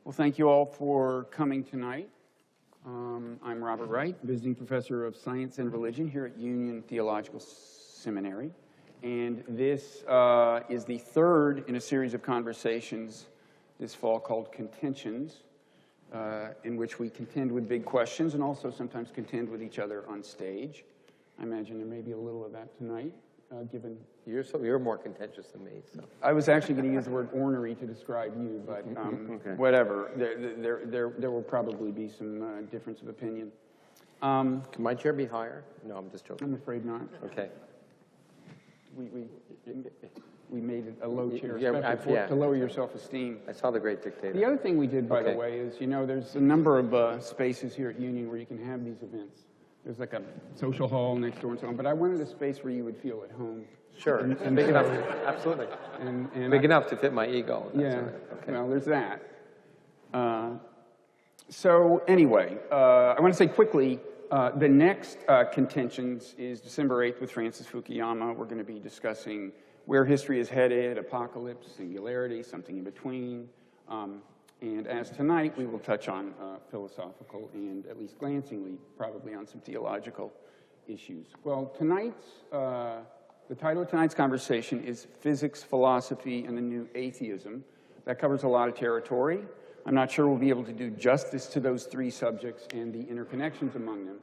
Well, thank you all for coming tonight. I'm Robert Wright, visiting professor of science and religion here at Union Theological Seminary. And this is the third in a series of conversations this fall called Contentions, in which we contend with big questions and also sometimes contend with each other on stage. I imagine there may be a little of that tonight, given... You're more contentious than me. So. I was actually going to use the word ornery to describe you, but okay. Whatever. There will probably be some difference of opinion. Can my chair be higher? No, I'm just joking. I'm afraid not. Okay. We made it a low chair, Yeah, to lower your self-esteem. I saw The Great Dictator. The other thing we did, by the way, is, you know, there's a number of spaces here at Union where you can have these events. There's like a social hall next door and so on, but I wanted a space where you would feel at home. Sure, and big enough, absolutely. And big enough to fit my ego. Yeah, right. Okay. Well, there's that. So anyway, I want to say quickly, the next Contentions is December 8th with Francis Fukuyama. We're going to be discussing where history is headed, apocalypse, singularity, something in between. And as tonight, we will touch on philosophical and, at least glancingly, probably on some theological issues. Well, the title of tonight's conversation is Physics, Philosophy, and the New Atheism. That covers a lot of territory. I'm not sure we'll be able to do justice to those three subjects and the interconnections among them.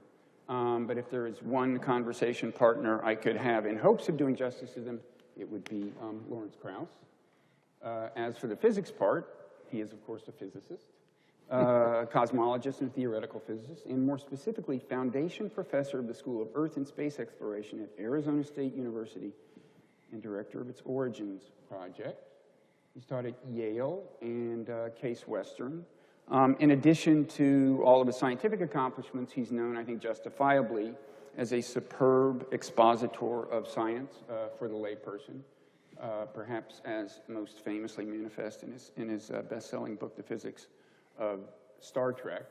But if there is one conversation partner I could have in hopes of doing justice to them, it would be Lawrence Krauss. As for the physics part, he is, of course, a physicist, cosmologist and theoretical physicist, and more specifically, foundation professor of the School of Earth and Space Exploration at Arizona State University and director of its Origins Project. He's taught at Yale and Case Western. In addition to all of his scientific accomplishments, he's known, I think justifiably, as a superb expositor of science for the layperson. Perhaps as most famously manifest in his best-selling book, The Physics of Star Trek.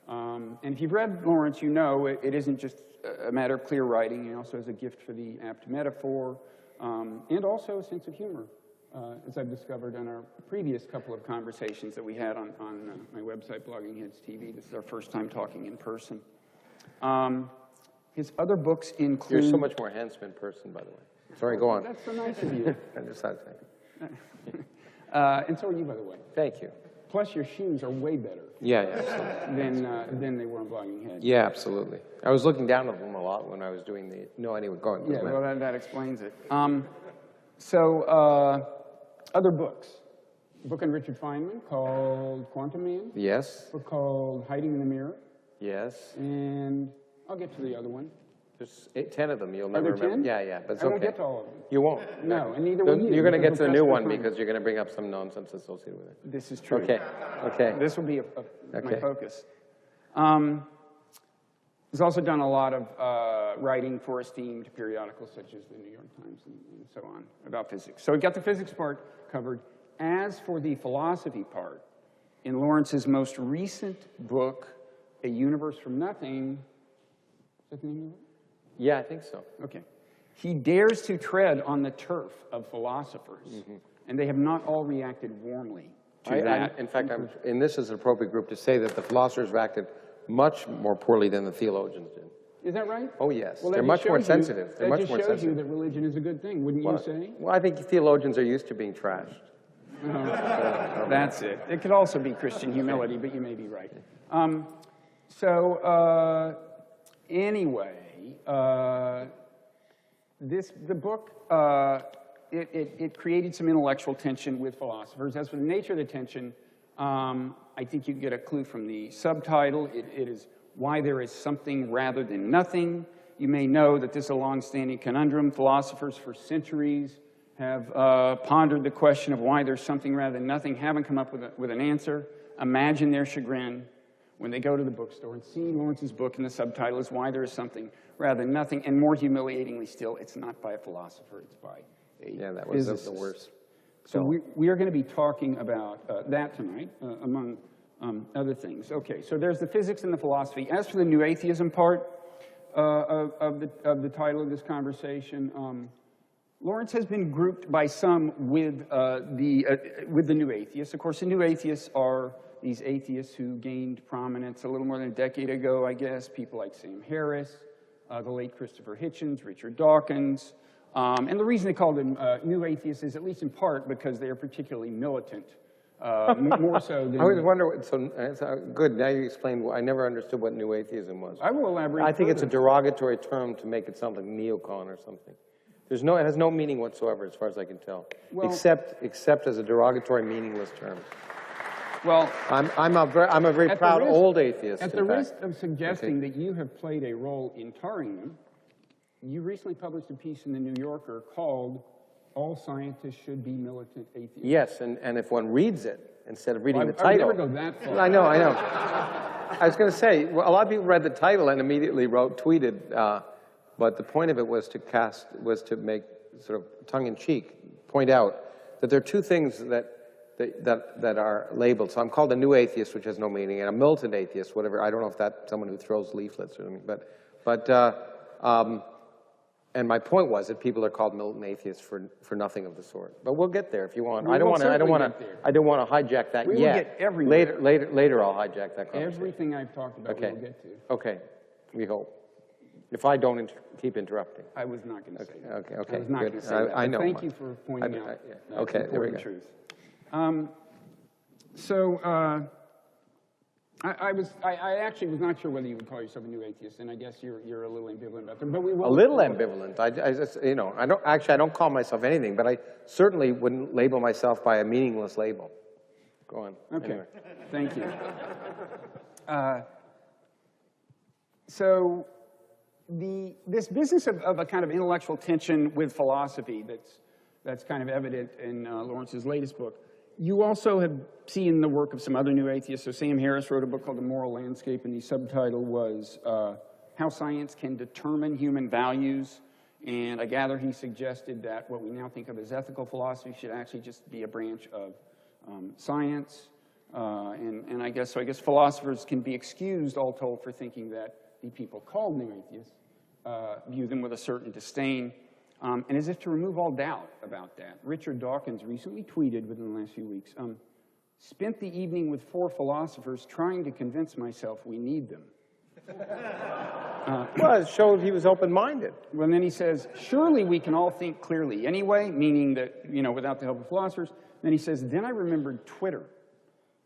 And if you've read Lawrence, you know it isn't just a matter of clear writing. He also has a gift for the apt metaphor and also a sense of humor, as I've discovered on our previous couple of conversations that we had on my website, Blogging Heads TV. This is our first time talking in person. His other books include... You're so much more handsome in person, by the way. Sorry, go on. That's so nice of you. I just had to say. And so are you, by the way. Thank you. Plus, your shoes are way better. Yeah, absolutely. Than they were on Blogging Heads. Yeah, absolutely. I was looking down at them a lot when I was doing the... No, anyway, go on. Yeah, well, that explains it. Other books. A book on Richard Feynman called Quantum Man. Yes. A book called Hiding in the Mirror. Yes. And I'll get to the other one. There's 10 of them. You'll never remember. 10? Yeah, but it's I okay. won't get to all of them. You won't. No, and neither will you. You're going to get to the new one time. because you're going to bring up some nonsense associated with it. This is true. Okay. This will be my focus. He's also done a lot of writing for esteemed periodicals such as the New York Times and so on about physics. So we've got the physics part covered. As for the philosophy part, in Lawrence's most recent book, A Universe from Nothing, is that the name of it? Yeah, I think so. Okay. He dares to tread on the turf of philosophers, and they have not all reacted warmly to that. In fact, this is an appropriate group to say that the philosophers have acted much more poorly than the theologians did. Is that right? Oh, yes. Well, they're much more sensitive. They're much more sensitive. That just shows you that religion is a good thing, wouldn't you say? Well, I think theologians are used to being trashed. That's it. It could also be Christian humility, but you may be right. Anyway, the book, it created some intellectual tension with philosophers. As for the nature of the tension, I think you can get a clue from the subtitle. It is Why There Is Something Rather Than Nothing. You may know that this is a long-standing conundrum. Philosophers for centuries have pondered the question of why there's something rather than nothing, haven't come up with an answer. Imagine their chagrin when they go to the bookstore and see Lawrence's book and the subtitle is Why There Is Something Rather Than Nothing, and more humiliatingly still, it's not by a philosopher, it's by a physicist. The worst. So we are going to be talking about that tonight, among other things. Okay, so there's the physics and the philosophy. As for the new atheism part of the title of this conversation, Lawrence has been grouped by some with the new atheists. Of course, the new atheists are these atheists who gained prominence a little more than a decade ago, I guess, people like Sam Harris, the late Christopher Hitchens, Richard Dawkins. And the reason they call them new atheists is at least in part because they are particularly militant, more so than... I always wonder, good, now you explained, I never understood what new atheism was. I will elaborate I think further. it's a derogatory term to make it sound like neocon or something. It has no meaning whatsoever as far as I can tell, Well, except as a derogatory, meaningless term. Well, I'm a very proud old atheist. At the risk of suggesting that you have played a role in tarring them, you recently published a piece in the New Yorker called "All Scientists Should Be Militant Atheists." Yes, and if one reads it, instead of reading the I would title... never go that far. I know. I was going to say, well, a lot of people read the title and immediately tweeted, but the point of it was to make sort of tongue-in-cheek, point out that there are two things that are labeled. So I'm called a new atheist, which has no meaning, and a militant atheist, whatever. I don't know if that's someone who throws leaflets or something, and my point was that people are called militant atheists for nothing of the sort. But we'll get there if you want. I don't want to hijack that we yet. will get everywhere. Later I'll hijack that conversation. Everything I've talked about, Okay. we'll get to. Okay. We hope. If I don't keep interrupting. I was not going to say that. Okay. I was not Good. going to say that. I know. Thank you for pointing out that Okay, there we important go. truth. I actually was not sure whether you would call yourself a new atheist, and I guess you're a little ambivalent about that. But we will. A little ambivalent. I just, I don't call myself anything, but I certainly wouldn't label myself by a meaningless label. Go on. Okay. Anyway. Thank you. So this business of a kind of intellectual tension with philosophy that's kind of evident in Lawrence's latest book. You also have seen the work of some other new atheists. So Sam Harris wrote a book called The Moral Landscape, and the subtitle was How Science Can Determine Human Values. And I gather he suggested that what we now think of as ethical philosophy should actually just be a branch of science. And I guess philosophers can be excused, all told, for thinking that the people called new atheists view them with a certain disdain. And as if to remove all doubt about that, Richard Dawkins recently tweeted within the last few weeks, spent the evening with 4 philosophers trying to convince myself we need them. Well, it showed he was open-minded. Well, and then he says, surely we can all think clearly anyway, meaning that, without the help of philosophers. Then he says, then I remembered Twitter.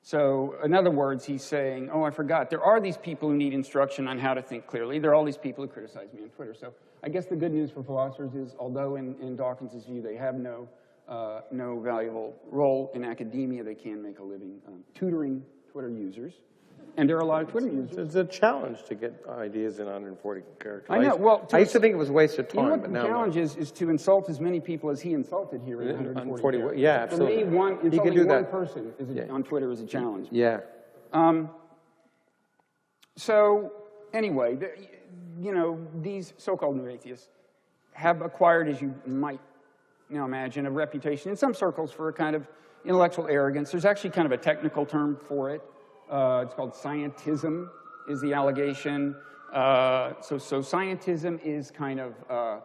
So, in other words, he's saying, oh, I forgot. There are these people who need instruction on how to think clearly. There are all these people who criticize me on Twitter. So I guess the good news for philosophers is, although in Dawkins' view they have no valuable role in academia, they can make a living tutoring Twitter users. And there are a lot of Twitter users. It's a challenge to get ideas in 140 characters. I know. Well, I used to think it was a waste of time, what but the now challenge is to insult as many people as he insulted here in 140 characters. Yeah, absolutely. For me, He can do one that. person on Twitter is a challenge. Yeah. So anyway, these so-called new atheists have acquired, as you might now imagine, a reputation in some circles for a kind of intellectual arrogance. There's actually kind of a technical term for it. It's called scientism, is the allegation. So scientism is kind of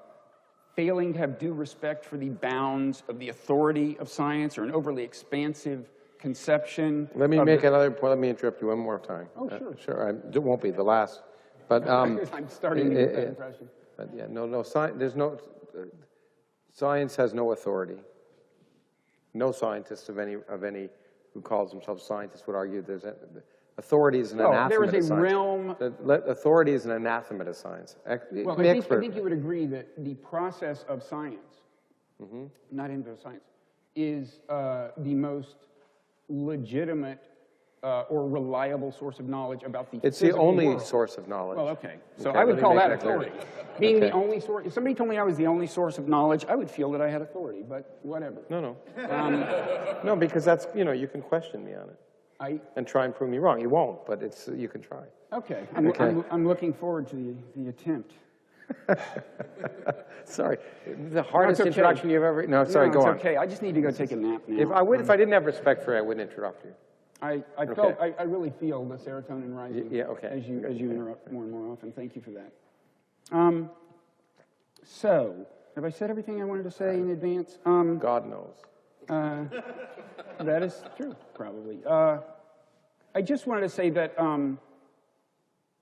failing to have due respect for the bounds of the authority of science, or an overly expansive conception. Let me make another point. Let me interrupt you one more time. Oh, sure. Sure. It won't be the last. But I'm starting to get that impression. But yeah, science has no authority. No scientist of any who calls themselves scientists would argue authority is an anathema there is to a science. realm. Authority is an anathema to science. Well, I think you would agree that the process of science, not individual science, is the most legitimate or reliable source of knowledge about the It's the physical only world. source of knowledge. Well, okay. So Okay, I would let me call make that that clear. authority. Being the Okay. only source. If somebody told me I was the only source of knowledge, I would feel that I had authority, but whatever. No. No, because that's, you can question me on it. And try and prove me wrong. You won't, but you can try. Okay. Okay. I'm looking forward to the attempt. Sorry. The hardest okay. introduction you've ever... No, sorry, go on. It's okay. I just need to go take a nap now. If I didn't have respect for you, I wouldn't interrupt you. I really feel the serotonin rising as you interrupt more and more often. Thank you for that. So, have I said everything I wanted to say in advance? God knows. That is true, probably. I just wanted to say that,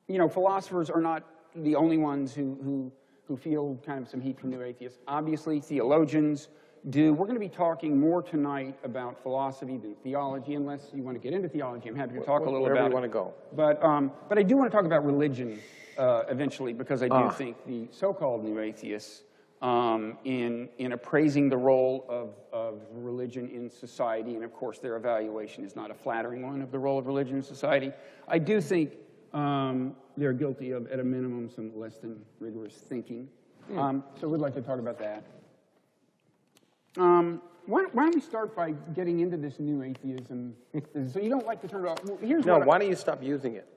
you know, philosophers are not the only ones who feel kind of some heat from new atheists. Obviously, theologians do. We're going to be talking more tonight about philosophy than theology, unless you want to get into theology. I'm happy to talk a little Wherever about you it. want to go. But I do want to talk about religion eventually, because I do think the so-called new atheists, in appraising the role of religion in society, and of course their evaluation is not a flattering one of the role of religion in society, I do think they're guilty of, at a minimum, some less than rigorous thinking. So we'd like to talk about that. Why don't we start by getting into this new atheism? So you don't like to turn it off. Well, here's No, what why don't you stop using it?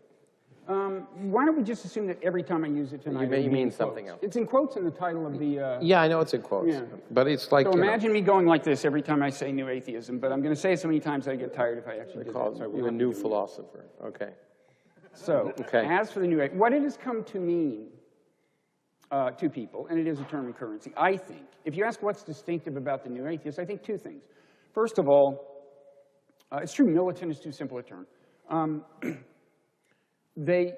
why don't we just assume that every time I use it tonight, You it'll be mean in something quotes. else. It's in quotes in the title of the... Yeah, I know it's in quotes, Yeah. but it's like, So you know, imagine me going like this every time I say new atheism, but I'm going to say it so many times that I get tired if I actually they do call that. So I will you a not new do it. philosopher. Okay. So, Okay. as for the new age, what it has come to mean to people, and it is a term in currency, I think, if you ask what's distinctive about the new atheists, I think two things. First of all, it's true militant is too simple a term. They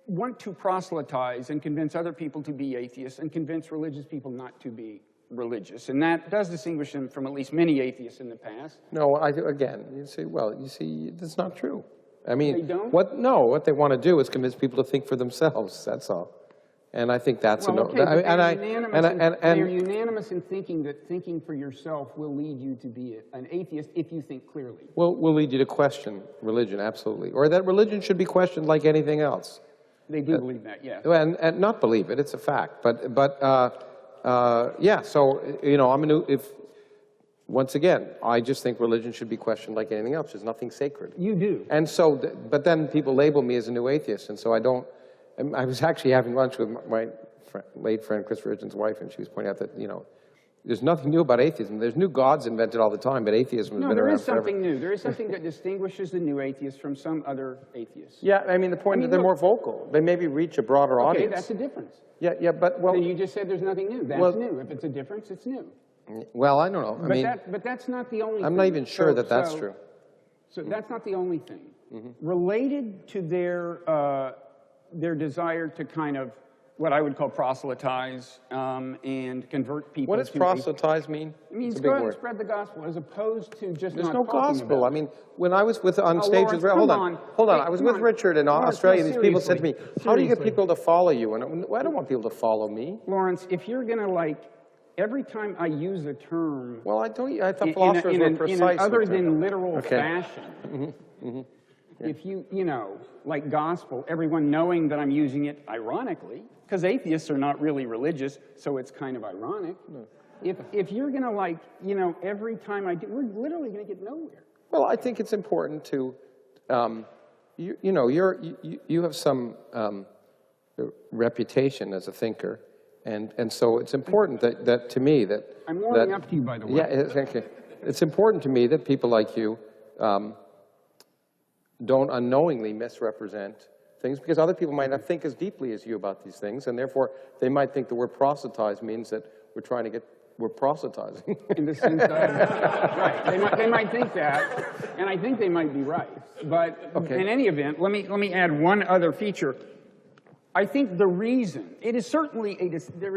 want to proselytize and convince other people to be atheists and convince religious people not to be religious. And that does distinguish them from at least many atheists in the past. No, again, you see, well, you see, that's not true. I mean, They don't? what they want to do is convince people to think for themselves, that's all. And I think that's Well, a okay, no. but And they're unanimous in thinking that thinking for yourself will lead you to be an atheist if you think clearly. will lead you to question religion, absolutely. Or that religion should be questioned like anything else. They do believe that, yes. And not believe it, it's a fact. But yeah, so, you know, once again, I just think religion should be questioned like anything else. There's nothing sacred. You do. And so, but then people label me as a new atheist, and so I don't, I was actually having lunch with my late friend Christopher Hitchens' wife, and she was pointing out that, you know, there's nothing new about atheism. There's new gods invented all the time, but atheism has been around forever. Something new. There is something that distinguishes the new atheist from some other atheists. Yeah, I mean, the point is they're more vocal. They maybe reach a broader Okay, audience. that's a difference. Yeah, but, well... So you just said there's nothing new. That's new. If it's a difference, it's new. Well, I don't know. I mean, But that's not the only thing. I'm not even sure that that's true. So that's not the only thing. Related to their desire to kind of, what I would call proselytize and convert people. What does proselytize mean? It means It's a go big out and word. spread the gospel as opposed to just There's not no talking gospel. about I mean, when I was on stage with, Lawrence, hold come on. on. I was Come with on. Richard in Lawrence, Australia. no, These people said to me, seriously. how do you get Seriously. people to follow you? And I don't want people to follow me. Lawrence, if you're going to like, every time I use a term Well, I thought philosophers were precise. in an other with than them. literal Okay. fashion, if you know, like gospel, everyone knowing that I'm using it ironically, because atheists are not really religious, so it's kind of ironic. If you're going to like, you know, every time I do, we're literally going to get nowhere. Well, I think it's important to, you know, you have some reputation as a thinker, and so it's important that to me that I'm warming up to you, by the way. Yeah, it's important to me that people like you don't unknowingly misrepresent things, because other people might not think as deeply as you about these things, and therefore they might think the word proselytize means that we're proselytizing. In the sense of, right, they might think that, and I think they might be right. But in any event, let me add one other feature. I think the reason, there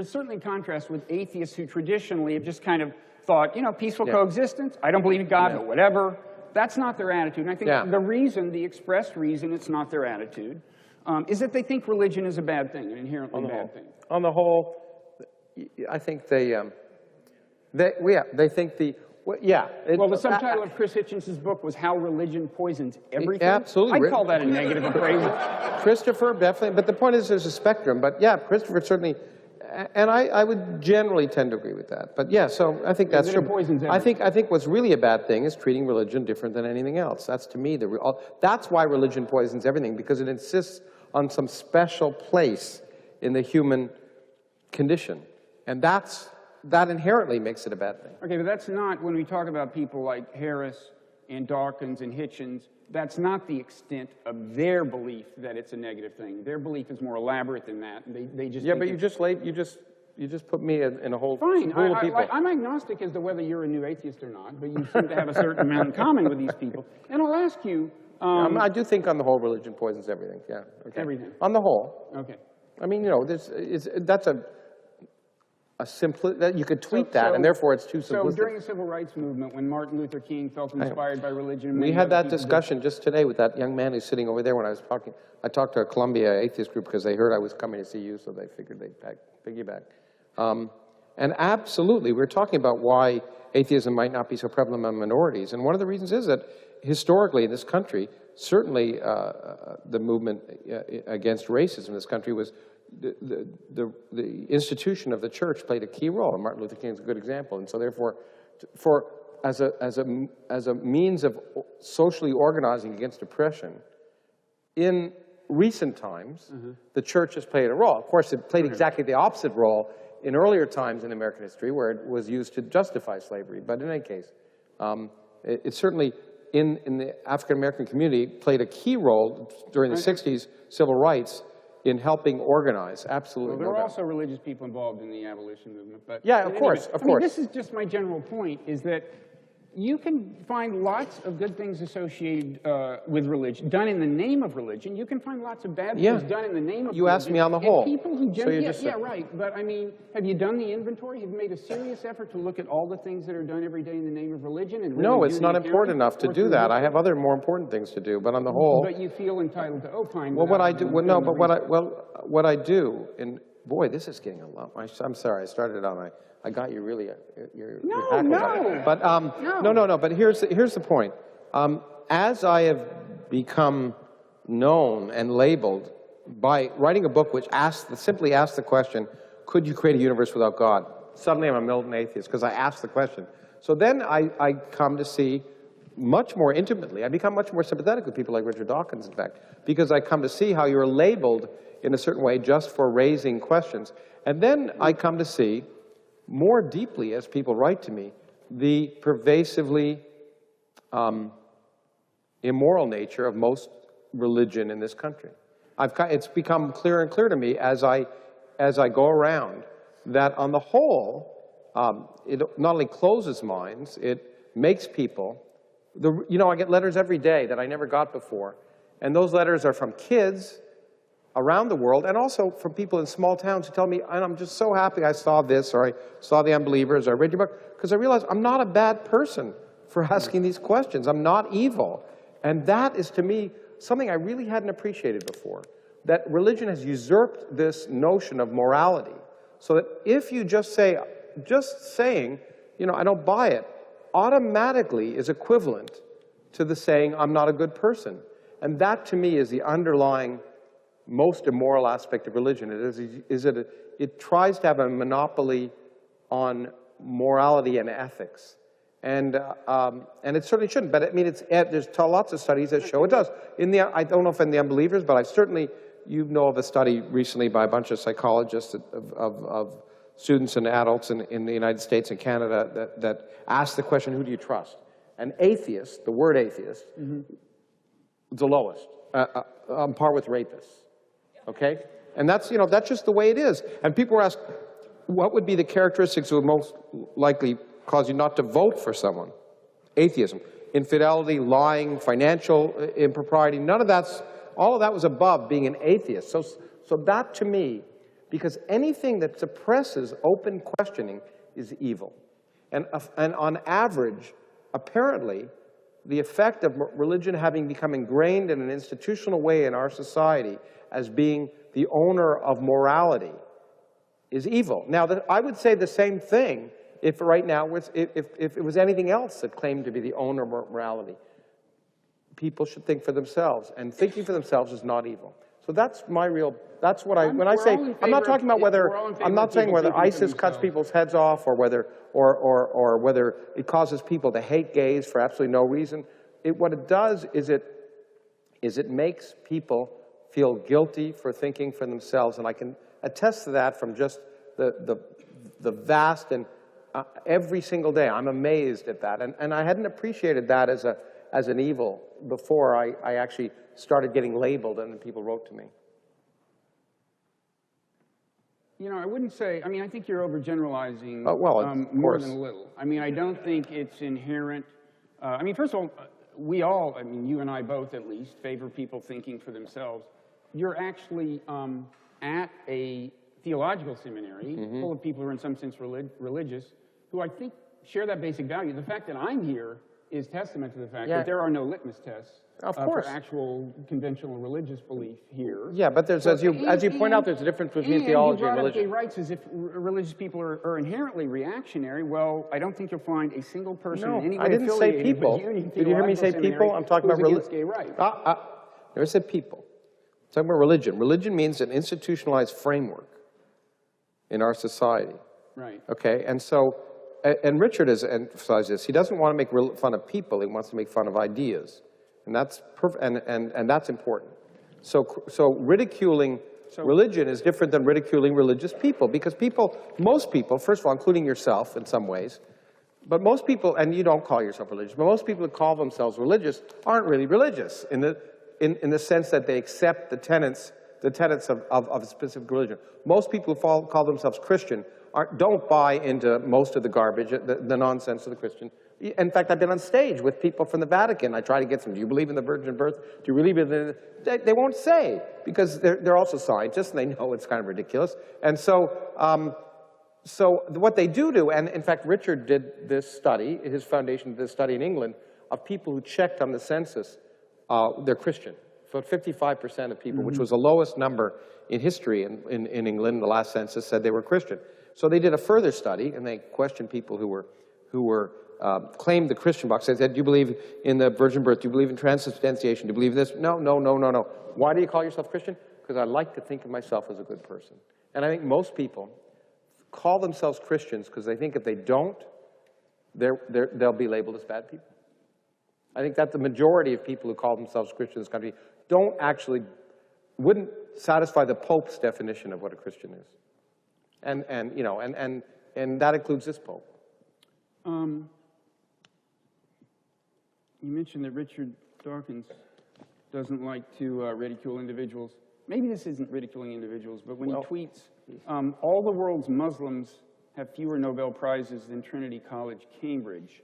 is certainly contrast with atheists who traditionally have just kind of thought, you know, peaceful coexistence, I don't believe in God, but whatever. That's not their attitude. And I think the reason, the expressed reason it's not their attitude, is that they think religion is a bad thing, an inherently bad thing. On the whole, I think they think Well, the subtitle of Chris Hitchens' book was How Religion Poisons Everything. Absolutely. I'd call that a negative appraisal. Christopher, definitely, but the point is there's a spectrum. But yeah, Christopher certainly, and I would generally tend to agree with that. But yeah, so I think that's It true. poisons I think what's really a bad thing is treating religion different than anything else. That's to me that's why religion poisons everything, because it insists on some special place in the human condition, and that inherently makes it a bad thing. Okay, but that's not, when we talk about people like Harris and Dawkins and Hitchens, that's not the extent of their belief that it's a negative thing. Their belief is more elaborate than that. They just think But you just put me in a whole fine. pool of people. I'm agnostic as to whether you're a new atheist or not, but you seem to have a certain amount in common with these people. And I'll ask you, I do think on the whole religion poisons everything, yeah. Okay. Everything. On the whole. Okay. I mean, you know, that's a that you could tweet that, and therefore it's too simplistic. So during the civil rights movement, when Martin Luther King felt inspired by religion, We many had other that people discussion just today with that young man who's sitting over there when I was talking. I talked to a Columbia atheist group because they heard I was coming to see you, so they figured they'd piggyback. And absolutely, we're talking about why atheism might not be so prevalent among minorities. And one of the reasons is that historically in this country, certainly the movement against racism in this country was the institution of the church played a key role, and Martin Luther King is a good example. And so therefore, as a means of socially organizing against oppression, in recent times, the church has played a role. Of course, it played exactly the opposite role in earlier times in American history, where it was used to justify slavery. But in any case, it certainly, in the African-American community, played a key role during the 60s, civil rights, in helping organize, absolutely. Well, there were also religious people involved in the abolition movement. But yeah, of course, of course. This is just my general point, is that you can find lots of good things associated with religion, done in the name of religion. You can find lots of bad things done in the name of religion. You asked me on the whole. People who right. But I mean, have you done the inventory? Have you made a serious effort to look at all the things that are done every day in the name of religion? And really no, it's not important enough to do that. I have other more important things to do. But on the whole, but you feel entitled to opine. Well, what I do, what I do, and boy, this is getting a lot. I'm sorry, I started on. I got you really. No. But no. But here's the point. As I have become known and labeled by writing a book which simply asks the question, could you create a universe without God? Suddenly I'm a militant atheist because I asked the question. So then I come to see much more intimately. I become much more sympathetic with people like Richard Dawkins, in fact, because I come to see how you're labeled in a certain way just for raising questions. And then I come to see more deeply, as people write to me, the pervasively immoral nature of most religion in this country. It's become clearer and clearer to me as I go around that on the whole, it not only closes minds, it makes people. I get letters every day that I never got before, and those letters are from kids around the world, and also from people in small towns who tell me, and I'm just so happy I saw this, or I saw The Unbelievers, or I read your book, because I realized I'm not a bad person for asking these questions. I'm not evil. And that is, to me, something I really hadn't appreciated before, that religion has usurped this notion of morality, so that if you just saying, I don't buy it, automatically is equivalent to the saying, I'm not a good person. And that, to me, is the underlying most immoral aspect of religion. It tries to have a monopoly on morality and ethics, and it certainly shouldn't. But I mean, there's lots of studies that show it does. I don't know if in The Unbelievers, but you know of a study recently by a bunch of psychologists of students and adults in the United States and Canada that asked the question, who do you trust? And atheist, the word atheist, the lowest, on par with rapists. Okay? And that's just the way it is. And people were asked, what would be the characteristics that would most likely cause you not to vote for someone? Atheism. Infidelity, lying, financial impropriety, all of that was above being an atheist. So that, to me, because anything that suppresses open questioning is evil. And on average, apparently, the effect of religion having become ingrained in an institutional way in our society as being the owner of morality is evil. Now, I would say the same thing if right now, if it was anything else that claimed to be the owner of morality. People should think for themselves, and thinking for themselves is not evil. So that's what I'm not talking about I'm not saying whether ISIS cuts people's heads off or whether it causes people to hate gays for absolutely no reason. What it does is it makes people feel guilty for thinking for themselves, and I can attest to that from just the vast and every single day. I'm amazed at that, and I hadn't appreciated that as an evil before I actually started getting labeled and people wrote to me. I wouldn't say, I think you're overgeneralizing more than a little. I don't think it's inherent. First of all, we all, I mean, you and I both at least, favor people thinking for themselves. You're actually at a theological seminary full of people who are in some sense religious, who I think share that basic value. The fact that I'm here is testament to the fact that there are no litmus tests for actual conventional religious belief here. Yeah, but there's, as you point out, there's a difference between theology and religion. Gay rights as if religious people are inherently reactionary. Well, I don't think you'll find a single person in any way affiliated with Union Theological Seminary. Did you hear me say people? I'm talking about against gay rights. Never said people. I'm talking about religion. Religion means an institutionalized framework in our society. Right. Okay, and so, and Richard has emphasized this. He doesn't want to make fun of people. He wants to make fun of ideas. And that's and that's important. So ridiculing religion is different than ridiculing religious people, because most people, first of all, including yourself in some ways, but most people, and you don't call yourself religious, but most people that call themselves religious aren't really religious in the sense that they accept the tenets of a specific religion. Most people who call themselves Christian don't buy into most of the garbage, the nonsense of the Christian. In fact, I've been on stage with people from the Vatican. I try to get them, do you believe in the virgin birth? Do you believe in the... They won't say, because they're also scientists, and they know it's kind of ridiculous. And so, so what they do, and in fact, Richard did this study, his foundation did this study in England, of people who checked on the census, they're Christian. So 55% of people, which was the lowest number in history in England, the last census said they were Christian. So they did a further study, and they questioned people who were claimed the Christian box. They said, do you believe in the virgin birth? Do you believe in transubstantiation? Do you believe in this? No, no, no, no, no. Why do you call yourself Christian? Because I like to think of myself as a good person. And I think most people call themselves Christians because they think if they don't, they'll be labeled as bad people. I think that the majority of people who call themselves Christians in this country wouldn't satisfy the Pope's definition of what a Christian is. And that includes this Pope. You mentioned that Richard Dawkins doesn't like to ridicule individuals. Maybe this isn't ridiculing individuals, but when he tweets, all the world's Muslims have fewer Nobel Prizes than Trinity College, Cambridge.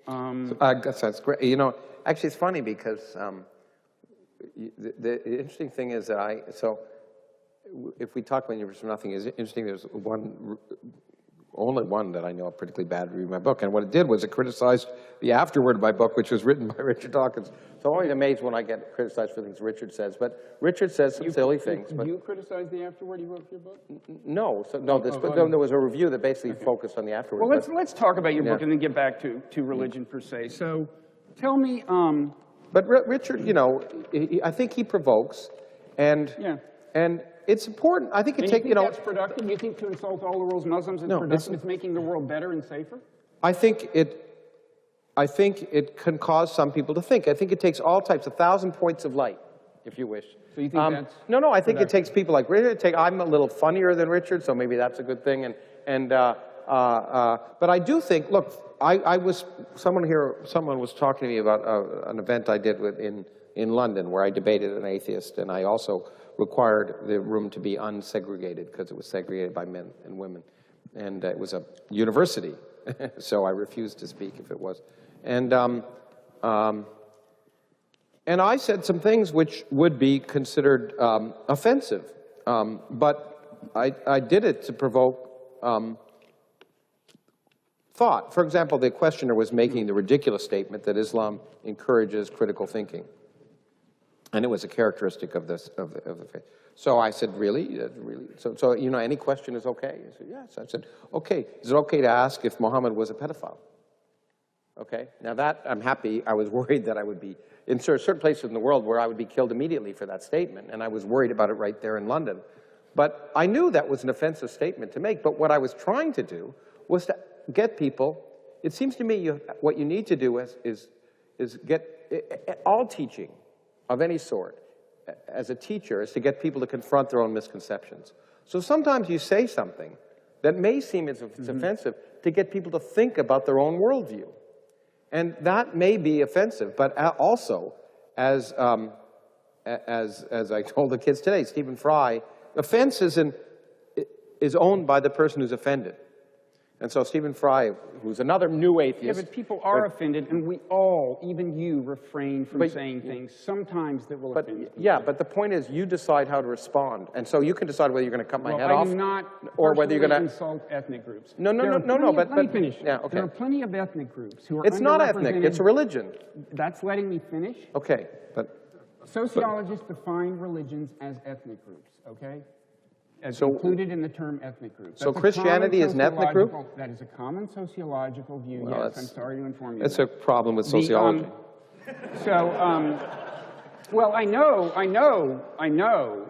That's great. You know, actually it's funny because the interesting thing is that if we talk about Universe from Nothing, it's interesting, there's only one that I know of particularly bad review of my book, and what it did was it criticized the afterword of my book, which was written by Richard Dawkins. So I'm always amazed when I get criticized for things Richard says, but Richard says some silly things. But you criticized the afterword you wrote for your book? No, there was a review that basically focused on the afterword. Well, let's talk about your book and then get back to religion per se. So tell me... But Richard, you know, I think he provokes, and it's important. I think that's productive? You think to insult all the world's Muslims is productive? It's making the world better and safer? I think it can cause some people to think. I think it takes all types, 1,000 points of light, if you wish. So you think that's... No, I think it takes people like Richard. I'm a little funnier than Richard, so maybe that's a good thing. But I do think, look, someone was talking to me about an event I did in London where I debated an atheist, and I also required the room to be unsegregated because it was segregated by men and women. And it was a university, so I refused to speak if it was. And I said some things which would be considered offensive, but I did it to provoke thought. For example, the questioner was making the ridiculous statement that Islam encourages critical thinking. And it was a characteristic of the faith. So I said, really? Really? So you know, any question is okay? He said, yes. I said, okay, is it okay to ask if Muhammad was a pedophile? Okay, now that, I'm happy. I was worried that I would be, in certain places in the world where I would be killed immediately for that statement, and I was worried about it right there in London. But I knew that was an offensive statement to make, but what I was trying to do was to get people, it seems to me what you need to do is get all teaching of any sort, as a teacher, is to get people to confront their own misconceptions. So sometimes you say something that may seem as if it's offensive to get people to think about their own worldview. And that may be offensive, but also, as I told the kids today, Stephen Fry, offense is owned by the person who's offended. And so Stephen Fry, who's another new Yeah, atheist. but people are offended, and we all, even you, refrain from saying things sometimes that will offend people. Yeah, but the point is you decide how to respond. And so you can decide whether you're going to cut my head I off. do not or whether you're going to insult ethnic groups. No, Let me finish. Yeah, okay. There are plenty of ethnic groups who are It's not ethnic, it's a religion. That's letting me finish. Okay, but Sociologists define religions as ethnic groups, okay? As So- included in the term ethnic group. So That's a Christianity common is an ethnic group? sociological- That is a common sociological view, Well, yes, that's- I'm sorry to inform you. it's of a that. problem with sociology. Well, I know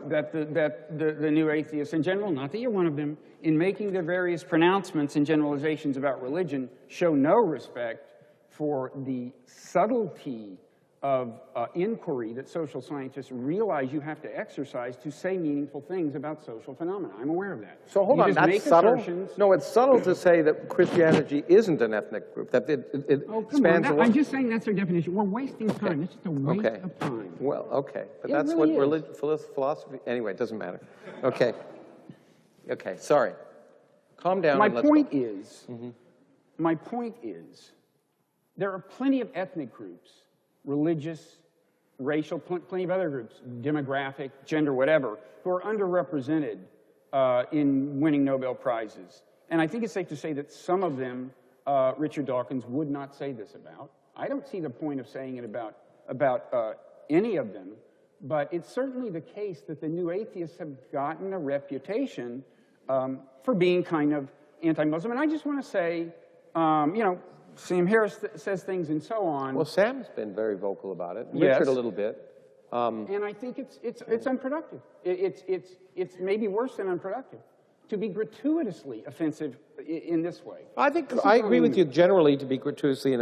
that the new atheists in general, not that you're one of them, in making their various pronouncements and generalizations about religion, show no respect for the subtlety of inquiry that social scientists realize you have to exercise to say meaningful things about social phenomena. I'm aware of that. So hold You on, just that's make subtle? assertions. No, it's subtle to say that Christianity isn't an ethnic group, that it Oh, come on. spans I'm just saying that's their definition. We're wasting time. It's just a waste Okay. of time. Well, okay, but It that's really what is. philosophy, anyway, it doesn't matter. Okay. Okay, sorry. Calm down My and let's point go. is, my point is, there are plenty of ethnic groups, religious, racial, plenty of other groups, demographic, gender, whatever, who are underrepresented in winning Nobel Prizes. And I think it's safe to say that some of them, Richard Dawkins would not say this about. I don't see the point of saying it about any of them, but it's certainly the case that the new atheists have gotten a reputation for being kind of anti-Muslim. And I just want to say, you know, Sam Harris says things and so on. Well, Sam's been very vocal about it. Yes. Richard a little bit. And I think it's unproductive. It's maybe worse than unproductive to be gratuitously offensive in this way. I think I agree with you generally to be gratuitously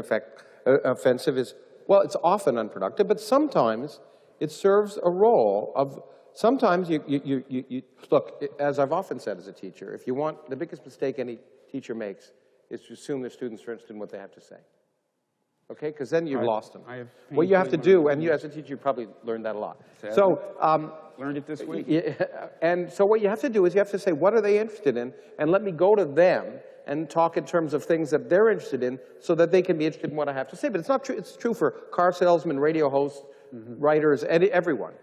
offensive is, well, it's often unproductive, but sometimes it serves a role of, sometimes you look, as I've often said as a teacher, if you want, the biggest mistake any teacher makes is to assume their students are interested in what they have to say. Okay, because then you've lost them. What you have to do, and you as a teacher, you probably learned that a lot. So, learned it this week. and so what you have to do is you have to say, what are they interested in? And let me go to them and talk in terms of things that they're interested in so that they can be interested in what I have to say. But it's not true. It's true for car salesmen, radio hosts, writers, everyone.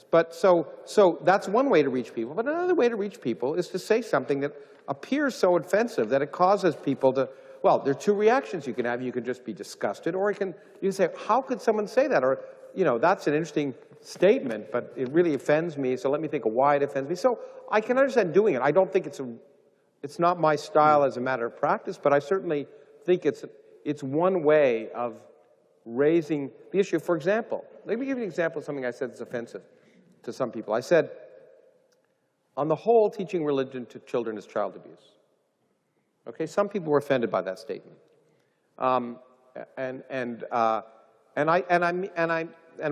But so that's one way to reach people. But another way to reach people is to say something that appears so offensive that it causes people to, well, there are two reactions you can have. You can just be disgusted, or you can say, how could someone say that? Or, you know, that's an interesting statement, but it really offends me, so let me think of why it offends me. So I can understand doing it. I don't think it's not my style as a matter of practice, but I certainly think it's one way of raising the issue. For example, let me give you an example of something I said that's offensive to some people. I said, on the whole, teaching religion to children is child abuse. Okay, some people were offended by that statement, and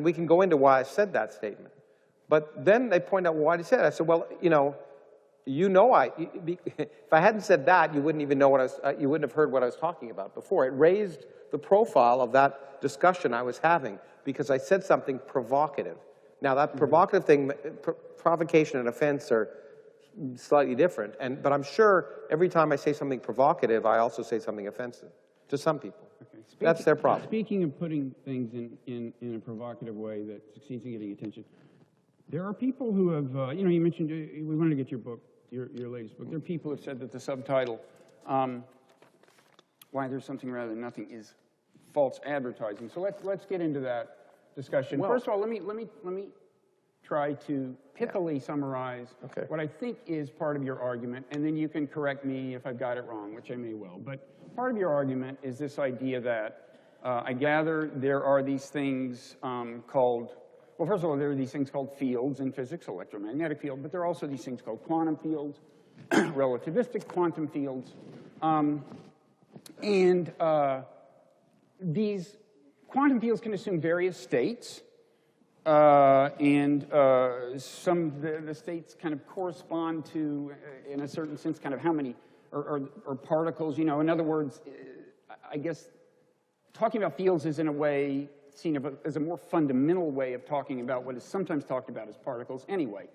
we can go into why I said that statement. But then they point out, well, why did you say that? I said, well, if I hadn't said that, you wouldn't even know what you wouldn't have heard what I was talking about before. It raised the profile of that discussion I was having because I said something provocative. Now, that provocative thing, provocation and offense are slightly different, but I'm sure every time I say something provocative, I also say something offensive to some people. Okay. That's their problem. Speaking of putting things in a provocative way that succeeds in getting attention, there are people who have, you mentioned, we wanted to get your book, your latest book. There are people who have said that the subtitle, Why There's Something Rather Than Nothing, is false advertising. So let's get into that discussion. Well, first of all, let me try to pithily summarize what I think is part of your argument, and then you can correct me if I've got it wrong, which I may well. But part of your argument is this idea that I gather there are these things called, well, first of all, there are these things called fields in physics, electromagnetic field, but there are also these things called quantum fields, relativistic quantum fields. These quantum fields can assume various states, some the states kind of correspond to, in a certain sense, kind of how many, or particles, In other words, I guess talking about fields is in a way seen as a more fundamental way of talking about what is sometimes talked about as particles. Anyway,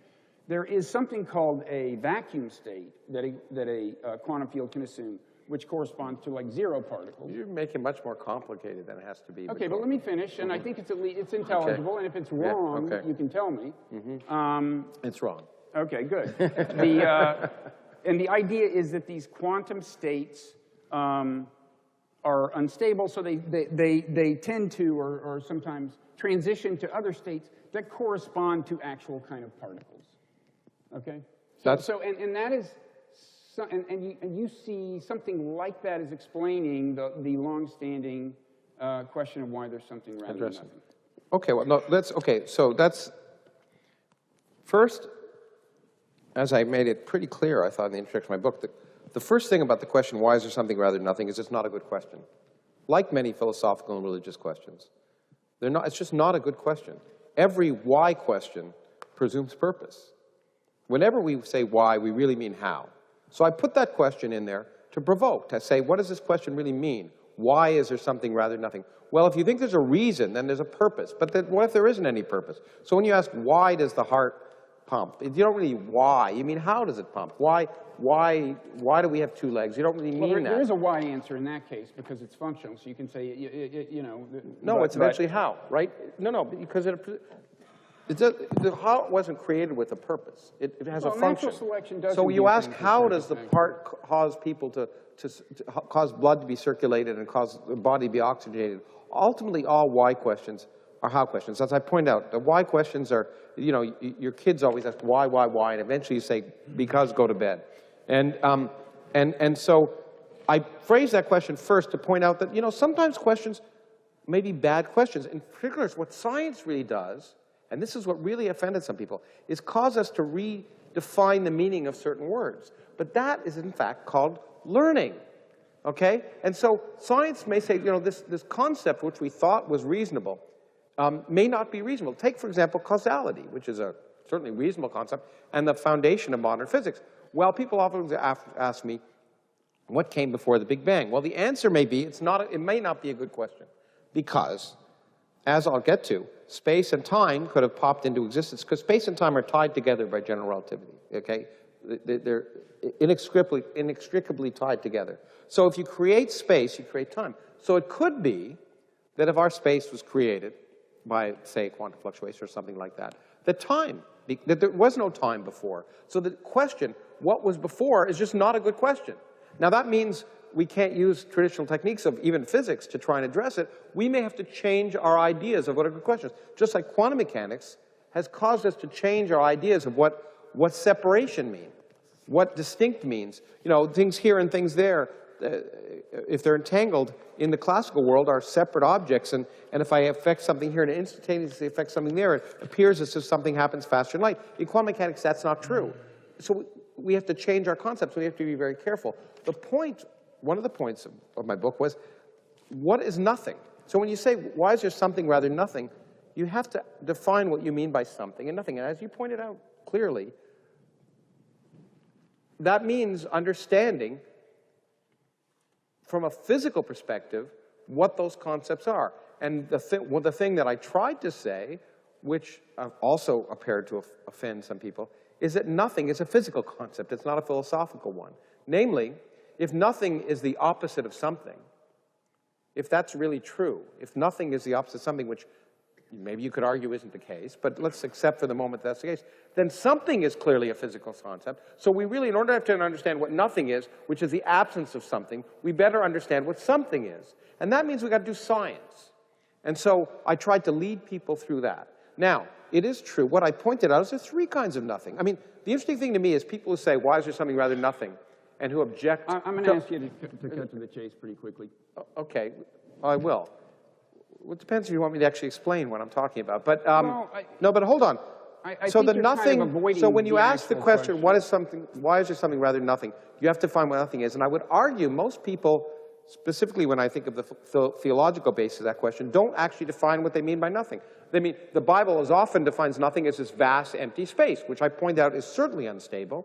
there is something called a vacuum state that a quantum field can assume, which corresponds to like 0 particles. You make it much more complicated than it has to be. Okay, but let me finish, and I think it's intelligible, and if it's wrong, you can tell me. It's wrong. Okay, good. And the idea is that these quantum states are unstable, so they tend to, or sometimes transition to other states that correspond to actual kind of particles. Okay? And that is, and you see something like that as explaining the long-standing question of why there's something rather than nothing. Okay, well, no, so that's, first, as I made it pretty clear, I thought in the introduction of my book, that the first thing about the question, why is there something rather than nothing, is it's not a good question. Like many philosophical and religious questions. It's just not a good question. Every why question presumes purpose. Whenever we say why, we really mean how. So I put that question in there to provoke, to say, what does this question really mean? Why is there something rather than nothing? Well, if you think there's a reason, then there's a purpose. But then what if there isn't any purpose? So when you ask, why does the heart pump? You don't really why. You mean, how does it pump? Why do we have 2 legs? You don't really mean that. There is a why answer in that case because it's functional. So you can say, you know. No, it's eventually how, right? No, because the how wasn't created with a purpose. It has a function. Natural selection does. So you ask, how does the part cause people to cause blood to be circulated and cause the body to be oxygenated? Ultimately, all why questions are how questions. As I point out, the why questions are, you know, your kids always ask why, and eventually you say, because, go to bed. And so I phrase that question first to point out that, you know, sometimes questions may be bad questions. In particular, what science really does, and this is what really offended some people, is cause us to redefine the meaning of certain words. But that is, in fact, called learning. Okay? And so science may say, you know, this concept which we thought was reasonable may not be reasonable. Take, for example, causality, which is a certainly reasonable concept, and the foundation of modern physics. Well, people often ask me, what came before the Big Bang? Well, the answer may be, it may not be a good question, because, as I'll get to, space and time could have popped into existence, because space and time are tied together by general relativity, okay? They're inextricably tied together. So if you create space, you create time. So it could be that if our space was created by, say, quantum fluctuation or something like that, that there was no time before. So the question, what was before, is just not a good question. Now that means we can't use traditional techniques of even physics to try and address it. We may have to change our ideas of what are good questions. Just like quantum mechanics has caused us to change our ideas of what separation means, what distinct means. You know, things here and things there, if they're entangled in the classical world, are separate objects, and if I affect something here and instantaneously affect something there, it appears as if something happens faster in light. In quantum mechanics, that's not true. So we have to change our concepts. We have to be very careful. One of the points of my book was, what is nothing? So when you say, why is there something rather than nothing, you have to define what you mean by something and nothing. And as you pointed out clearly, that means understanding from a physical perspective what those concepts are. And the thing that I tried to say, which also appeared to offend some people, is that nothing is a physical concept. It's not a philosophical one. Namely, if nothing is the opposite of something, if that's really true, if nothing is the opposite of something, which maybe you could argue isn't the case, but let's accept for the moment that's the case, then something is clearly a physical concept. So we really, in order to understand what nothing is, which is the absence of something, we better understand what something is. And that means we've got to do science. And so I tried to lead people through that. Now, it is true, what I pointed out is there's 3 kinds of nothing. I mean, the interesting thing to me is people who say, why is there something rather than nothing? And who object. I'm going to ask you to cut to the chase pretty quickly. Okay, I will. Well, it depends if you want me to actually explain what I'm talking about. But no, but hold on. So the nothing. So when you ask the question, what is something? Why is there something rather than nothing? You have to find what nothing is. And I would argue most people, specifically when I think of the theological basis of that question, don't actually define what they mean by nothing. They mean the Bible as often defines nothing as this vast empty space, which I point out is certainly unstable.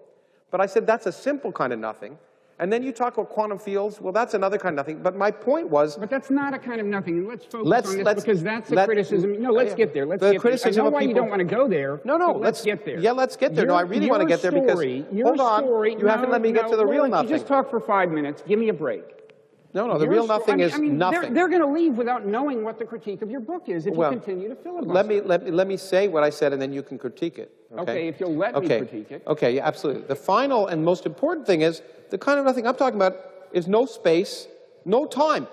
But I said that's a simple kind of nothing. And then you talk about quantum fields. Well, that's another kind of nothing. But my point was, But that's not a kind of nothing. And let's focus on this because that's a let- criticism. No, let's get there. Let's the get criticism there. I know of why you people- don't want to go there. No, but let's get there. Yeah, let's get there. No, I really want to get there because, hold on, you haven't let me get to the real nothing. You just talk for 5 minutes. Give me a break. No, the real nothing is nothing. They're going to leave without knowing what the critique of your book is if you continue to filibuster. Let me say what I said, and then you can critique it. Okay, if you'll let me critique it. Okay, yeah, absolutely. The final and most important thing is the kind of nothing I'm talking about is no space, no time.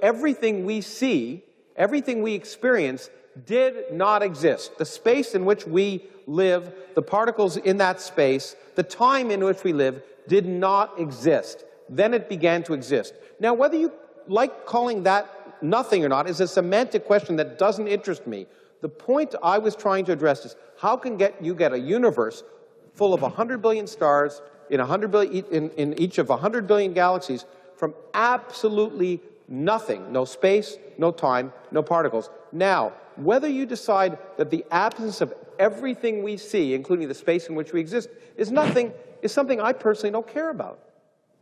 Everything we see, everything we experience did not exist. The space in which we live, the particles in that space, the time in which we live did not exist. Then it began to exist. Now, whether you like calling that nothing or not is a semantic question that doesn't interest me. The point I was trying to address is how can you get a universe full of 100 billion stars in each of 100 billion galaxies from absolutely nothing, no space, no time, no particles. Now, whether you decide that the absence of everything we see, including the space in which we exist, is nothing, is something I personally don't care about.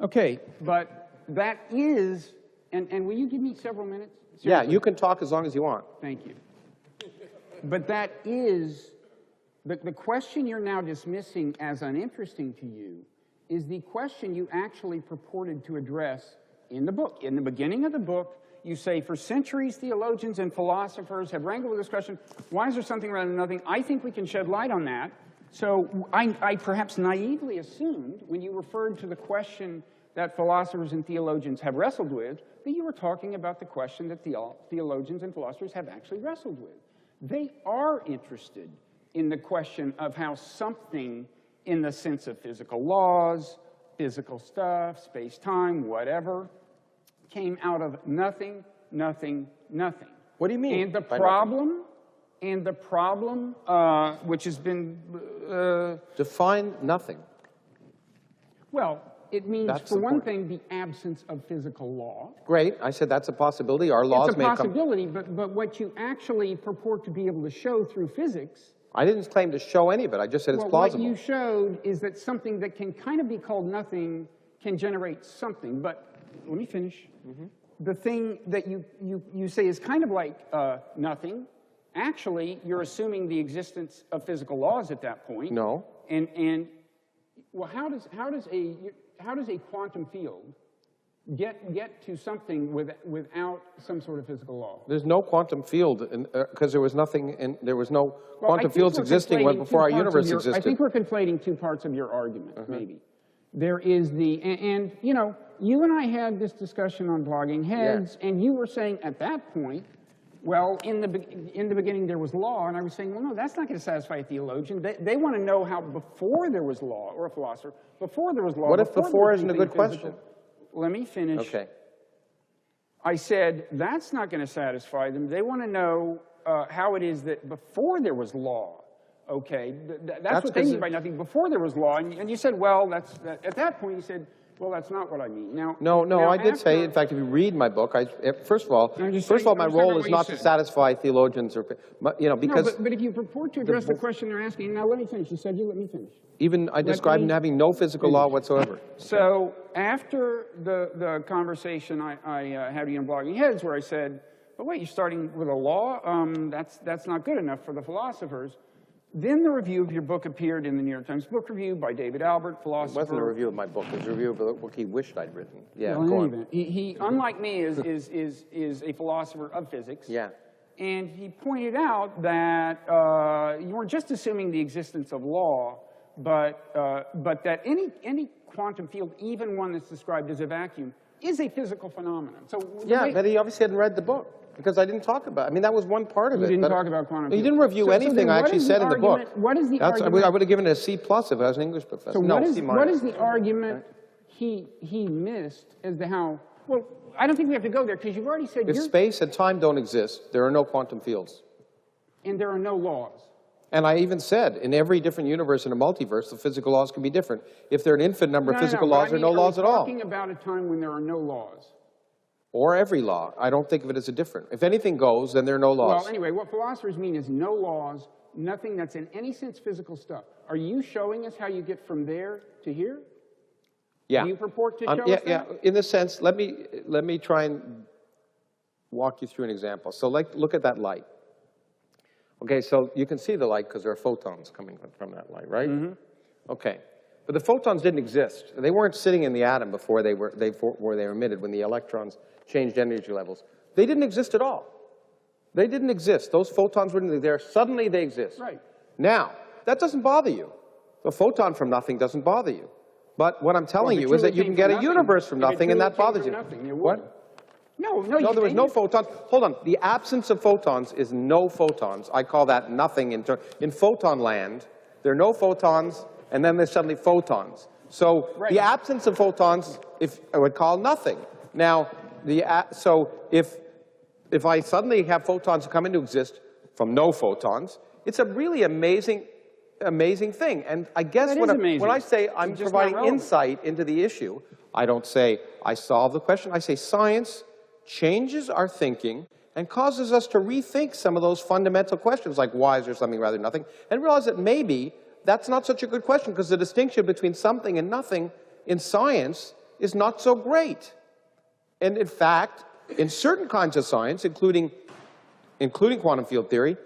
Okay, but that is, and will you give me several minutes? Seriously. Yeah, you can talk as long as you want. Thank you. But that is, the question you're now dismissing as uninteresting to you is the question you actually purported to address in the book. In the beginning of the book, you say, for centuries, theologians and philosophers have wrangled with this question, why is there something rather than nothing? I think we can shed light on that. So I perhaps naively assumed, when you referred to the question that philosophers and theologians have wrestled with, that you were talking about the question that theologians and philosophers have actually wrestled with. They are interested in the question of how something in the sense of physical laws, physical stuff, space-time, whatever, came out of nothing, nothing, nothing. What do you mean? And the problem, which has been... Define nothing. Well, it means, for one thing, the absence of physical law. Great. I said that's a possibility. Our laws may come... It's a possibility, but what you actually purport to be able to show through physics... I didn't claim to show any of it. I just said it's plausible. What you showed is that something that can kind of be called nothing can generate something. But let me finish. The thing that you say is kind of like nothing. Actually, you're assuming the existence of physical laws at that point. No. And well, how does a quantum field get to something without some sort of physical law? There's no quantum field because there was nothing, and there was no quantum fields existing before our universe existed. I think we're conflating two parts of your argument, maybe. There is and you know, you and I had this discussion on Blogging Heads, and you were saying at that point, well, in the beginning there was law, and I was saying, well, no, that's not going to satisfy a theologian. They want to know how before there was law, or a philosopher, before there was law. What if before isn't a good question? Let me finish. Okay. I said, that's not going to satisfy them. They want to know how it is that before there was law, okay? That's what they mean by nothing. Before there was law, and you said, well, at that point you said, well, that's not what I mean. Now, No, I did say, in fact, if you read my book, first of all, my role is not to satisfy theologians or, you know, because... No, but if you purport to address the question they're asking, now let me finish. You said you let me finish. Even I described having no physical law whatsoever. So after the conversation I had in Blogging Heads where I said, but wait, you're starting with a law? That's not good enough for the philosophers. Then the review of your book appeared in the New York Times Book Review by David Albert, philosopher. It wasn't a review of my book. It was a review of the book he wished I'd written. Yeah, well, go on. He, unlike me, is a philosopher of physics. Yeah. And he pointed out that you weren't just assuming the existence of law, but that any quantum field, even one that's described as a vacuum, is a physical phenomenon. So yeah, but he obviously hadn't read the book. Because I didn't talk about it. I mean, that was one part of it. You didn't talk about quantum fields. He didn't review anything I actually said in the book. What is the argument? I would have given it a C+ if I was an English professor. So no, what is the argument he missed as to how, well, I don't think we have to go there because you've already said if space and time don't exist, there are no quantum fields. And there are no laws. And I even said, in every different universe in a multiverse, the physical laws can be different. If there are an infinite number of physical laws, there are no laws at all. Are you talking about a time when there are no laws? Or every law. I don't think of it as a different. If anything goes, then there are no laws. Well, anyway, what philosophers mean is no laws, nothing that's in any sense physical stuff. Are you showing us how you get from there to here? Yeah. Do you purport to show Yeah, us yeah. that? In this sense, let me try and walk you through an example. So look at that light. Okay, so you can see the light because there are photons coming from that light, right? Okay. But the photons didn't exist. They weren't sitting in the atom before they were emitted, when the electrons changed energy levels. They didn't exist at all. They didn't exist. Those photons weren't there. Suddenly they exist. Right. Now, that doesn't bother you. A photon from nothing doesn't bother you. But what I'm telling Well, you is that you came can get from a nothing. universe from If it nothing, and truly that came bothers from you. nothing, it What? would. No, No, there was no photons. Hold on. The absence of photons is no photons. I call that nothing. In photon land, there are no photons, and then there's suddenly photons. So the absence of photons, I would call nothing. Now, so if I suddenly have photons come into exist from no photons, it's a really amazing thing. And I guess when I say I'm providing insight into the issue, I don't say I solve the question. I say science changes our thinking and causes us to rethink some of those fundamental questions, like why is there something rather than nothing, and realize that maybe that's not such a good question, because the distinction between something and nothing in science is not so great. And in fact, in certain kinds of science, including quantum field theory,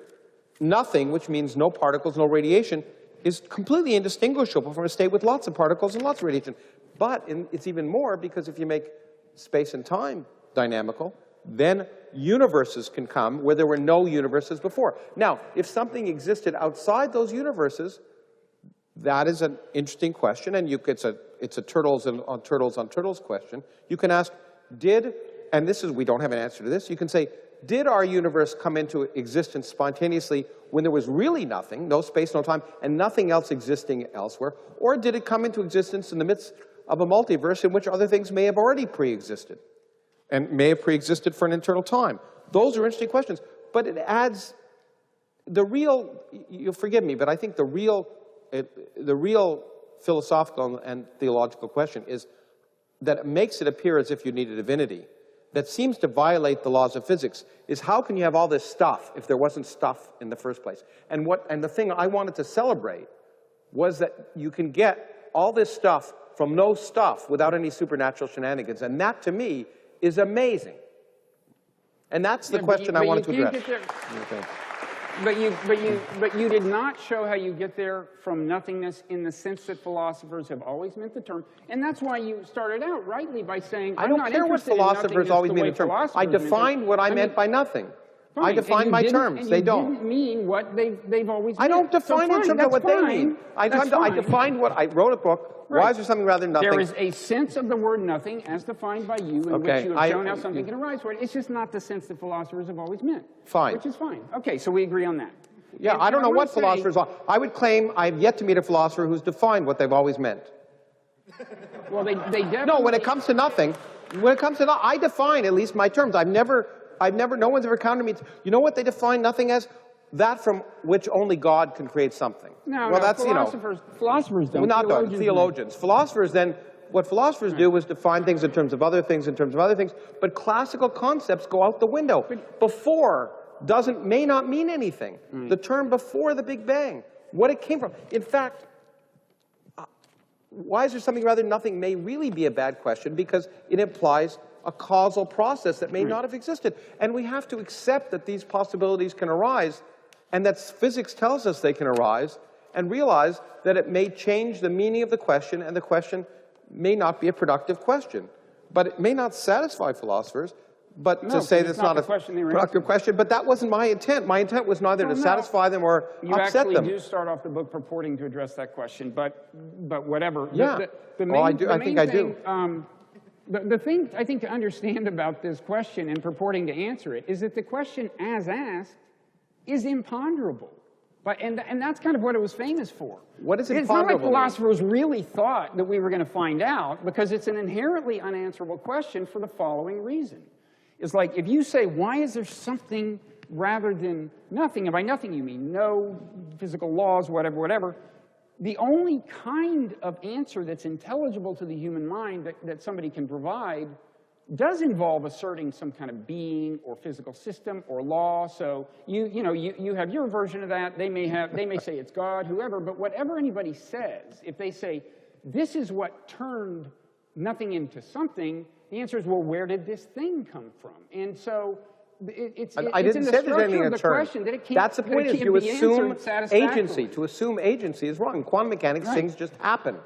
nothing, which means no particles, no radiation, is completely indistinguishable from a state with lots of particles and lots of radiation. But it's even more, because if you make space and time dynamical, then universes can come where there were no universes before. Now, if something existed outside those universes, that is an interesting question, and it's a turtles on turtles question. You can ask, we don't have an answer to this, you can say, did our universe come into existence spontaneously when there was really nothing, no space, no time, and nothing else existing elsewhere? Or did it come into existence in the midst of a multiverse in which other things may have already pre-existed, and may have pre-existed for an internal time? Those are interesting questions, but it adds you'll forgive me, but I think the real philosophical and theological question is that it makes it appear as if you need a divinity that seems to violate the laws of physics, is how can you have all this stuff if there wasn't stuff in the first place? And the thing I wanted to celebrate was that you can get all this stuff from no stuff without any supernatural shenanigans, and that to me is amazing. And that's the question I wanted to address. But you did not show how you get there from nothingness in the sense that philosophers have always meant the term. And that's why you started out rightly by saying, I don't care what philosophers always mean the term. I defined what I meant by nothing. I defined my terms. They don't. Didn't mean what they've always meant. I don't define in terms of what they mean. I defined what I wrote a book. Why is there something rather than nothing? There is a sense of the word nothing as defined by you in which you have shown how something can arise for it. It's just not the sense that philosophers have always meant. Fine. Which is fine. Okay, so we agree on that. Yeah, I don't know what philosophers are. I would claim I've yet to meet a philosopher who's defined what they've always meant. Well, they definitely... No, when it comes to nothing, I define at least my terms. No one's ever countered me. You know what they define nothing as? That from which only God can create something. No, well, that's, philosophers don't. Not theologians. Philosophers then, what philosophers do is define things in terms of other things, but classical concepts go out the window. Before may not mean anything. The term before the Big Bang, what it came from. In fact, why is there something rather than nothing may really be a bad question, because it implies a causal process that may not have existed. And we have to accept that these possibilities can arise, and that physics tells us they can arise, and realize that it may change the meaning of the question, and the question may not be a productive question. But it may not satisfy philosophers, but to say that's not a productive question, but that wasn't my intent. My intent was neither to satisfy them or upset them. You actually do start off the book purporting to address that question, but whatever. Yeah, I think I do. The thing I think to understand about this question and purporting to answer it is that the question as asked is imponderable. And that's kind of what it was famous for. What is imponderable? It's not like philosophers really thought that we were going to find out, because it's an inherently unanswerable question for the following reason. It's like, if you say, why is there something rather than nothing, and by nothing you mean no physical laws, whatever, the only kind of answer that's intelligible to the human mind that somebody can provide does involve asserting some kind of being or physical system or law. So you have your version of that. They may say it's God, whoever, but whatever anybody says, if they say this is what turned nothing into something, the answer is, well, where did this thing come from? And so it's I in didn't the say there's structure anything of the in turn. question that it can't, That's the that it point, is can't you be assume answered satisfactorily. agency. To assume agency is wrong. In quantum mechanics, Right. things just happen.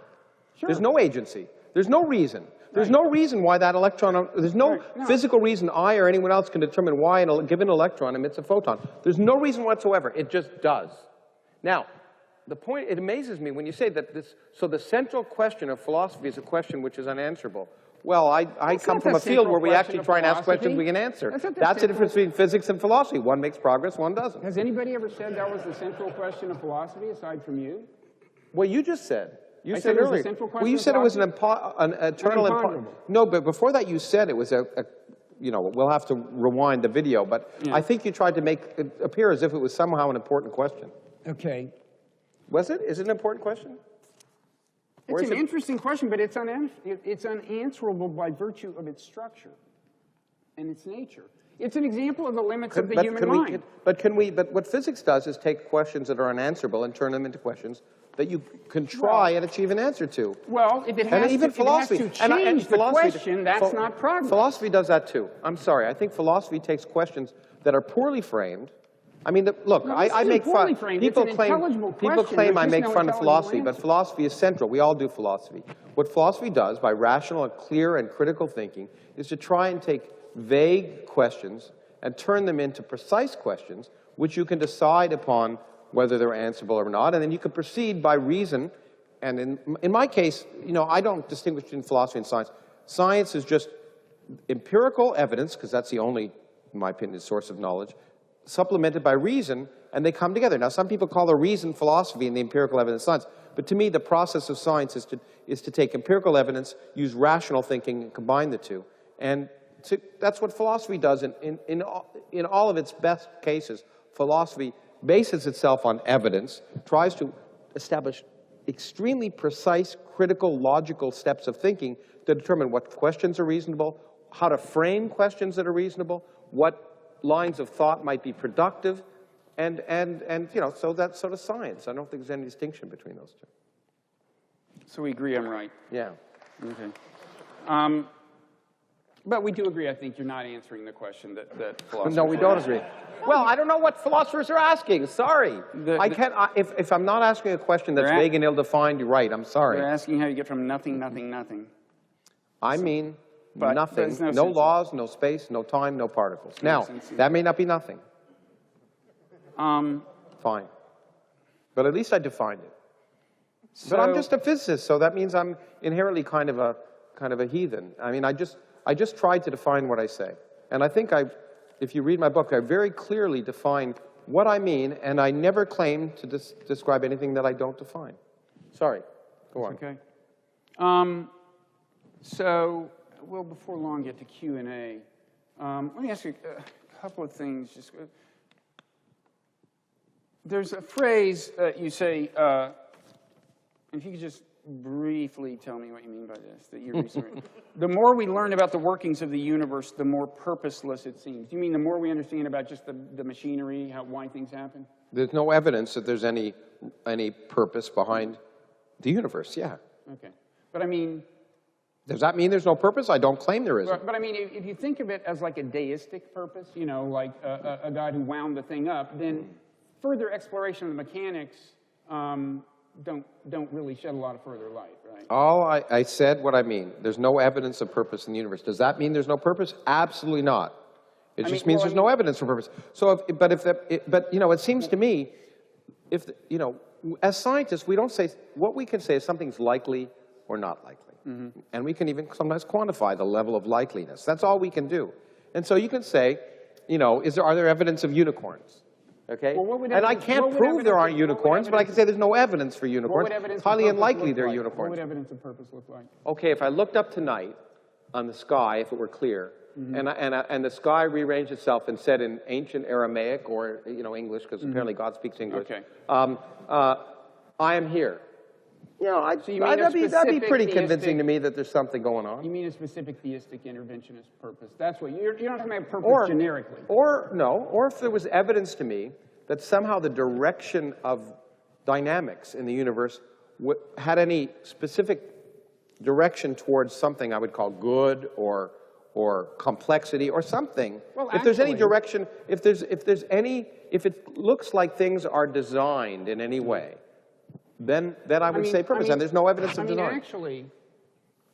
Sure. There's no agency. There's no reason. There's no reason why that electron, there's no physical reason I or anyone else can determine why a given electron emits a photon. There's no reason whatsoever. It just does. Now, the point, it amazes me when you say that this, so the central question of philosophy is a question which is unanswerable. Well, I come not from the a field where central we question actually of try and ask questions philosophy. we can answer. That's not the That's the central- difference between physics and philosophy. One makes progress, one doesn't. Has anybody ever said that was the central question of philosophy, aside from you? Well, you just said. You I said said it was a earlier. central Well, question you of said it was an philosophy? eternal imponderable. No, but before that you said it was you know, we'll have to rewind the video, but Yeah. I think you tried to make it appear as if it was somehow an important question. Okay. Was it? Is it an important question? Or It's is an it- interesting question, but it's unanswerable by virtue of its structure and its nature. It's an example of the limits of the human mind. But what physics does is take questions that are unanswerable and turn them into questions that you can try and achieve an answer to. Well, if it And has, even to, philosophy, it has to change the question, that's not progress. Philosophy does that too. I'm sorry. I think philosophy takes questions that are poorly framed. I mean, look, No, this I isn't make poorly fun. framed. It's an intelligible People question. claim I There's make just no fun of intelligible philosophy, but answer. philosophy is central. We all do philosophy. What philosophy does, by rational and clear and critical thinking, is to try and take vague questions and turn them into precise questions, which you can decide upon whether they're answerable or not, and then you can proceed by reason. And in my case, you know, I don't distinguish between philosophy and science. Science is just empirical evidence, because that's the only, in my opinion, source of knowledge, supplemented by reason, and they come together. Now, some people call the reason philosophy and the empirical evidence science, but to me, the process of science is to take empirical evidence, use rational thinking, and combine the two. And that's what philosophy does in all of its best cases. Philosophy bases itself on evidence, tries to establish extremely precise, critical, logical steps of thinking to determine what questions are reasonable, how to frame questions that are reasonable, what lines of thought might be productive, and you know, so that's sort of science. I don't think there's any distinction between those two. So we agree I'm right. Yeah. Okay. But we do agree, I think, you're not answering the question that philosophers No, we don't agree. Well, I don't know what philosophers are asking. Sorry. I can't, if I'm not asking a question that's vague and ill-defined, you're right. I'm sorry. They're asking how you get from nothing, nothing, nothing. I mean but nothing. there's no No sense laws, no space, no time, no particles. Now, sense in that may not be nothing. Fine. But at least I defined it. But I'm just a physicist, so that means I'm inherently kind of a heathen. I mean, I just tried to define what I say. And I think if you read my book, I very clearly defined what I mean, and I never claim to describe anything that I don't define. Sorry. Go on. Okay. So we'll before long get to Q&A. Let me ask you a couple of things. Just there's a phrase you say, if you could just briefly tell me what you mean by this, that you're researching. The more we learn about the workings of the universe, the more purposeless it seems. Do you mean the more we understand about just the machinery, why things happen? There's no evidence that there's any purpose behind the universe, yeah. Okay. But I mean... Does that mean there's no purpose? I don't claim there isn't. But I mean, if you think of it as like a deistic purpose, you know, like a God who wound the thing up, then further exploration of the mechanics don't really shed a lot of further light, right? All I said what I mean. There's no evidence of purpose in the universe. Does that mean there's no purpose? Absolutely not. It just means there's no evidence for purpose. So, but you know, it seems to me, you know, as scientists, we don't say, what we can say is something's likely or not likely. And we can even sometimes quantify the level of likeliness. That's all we can do. And so you can say, you know, are there evidence of unicorns? Okay? Well, and I can't prove there aren't unicorns, but I can say there's no evidence for unicorns. It's highly unlikely there are unicorns. What would evidence of purpose look like? Okay, if I looked up tonight on the sky, if it were clear, and the sky rearranged itself and said in ancient Aramaic or, you know, English, because apparently God speaks English, Okay. I am here. You know, that'd be pretty convincing to me that there's something going on. You mean a specific theistic interventionist purpose? That's what you're not talking about purpose generically. Or if there was evidence to me that somehow the direction of dynamics in the universe had any specific direction towards something I would call good or complexity or something. Well, if there's any actually- direction, if it looks like things are designed in any way, then I would say purpose, and there's no evidence of design. Actually,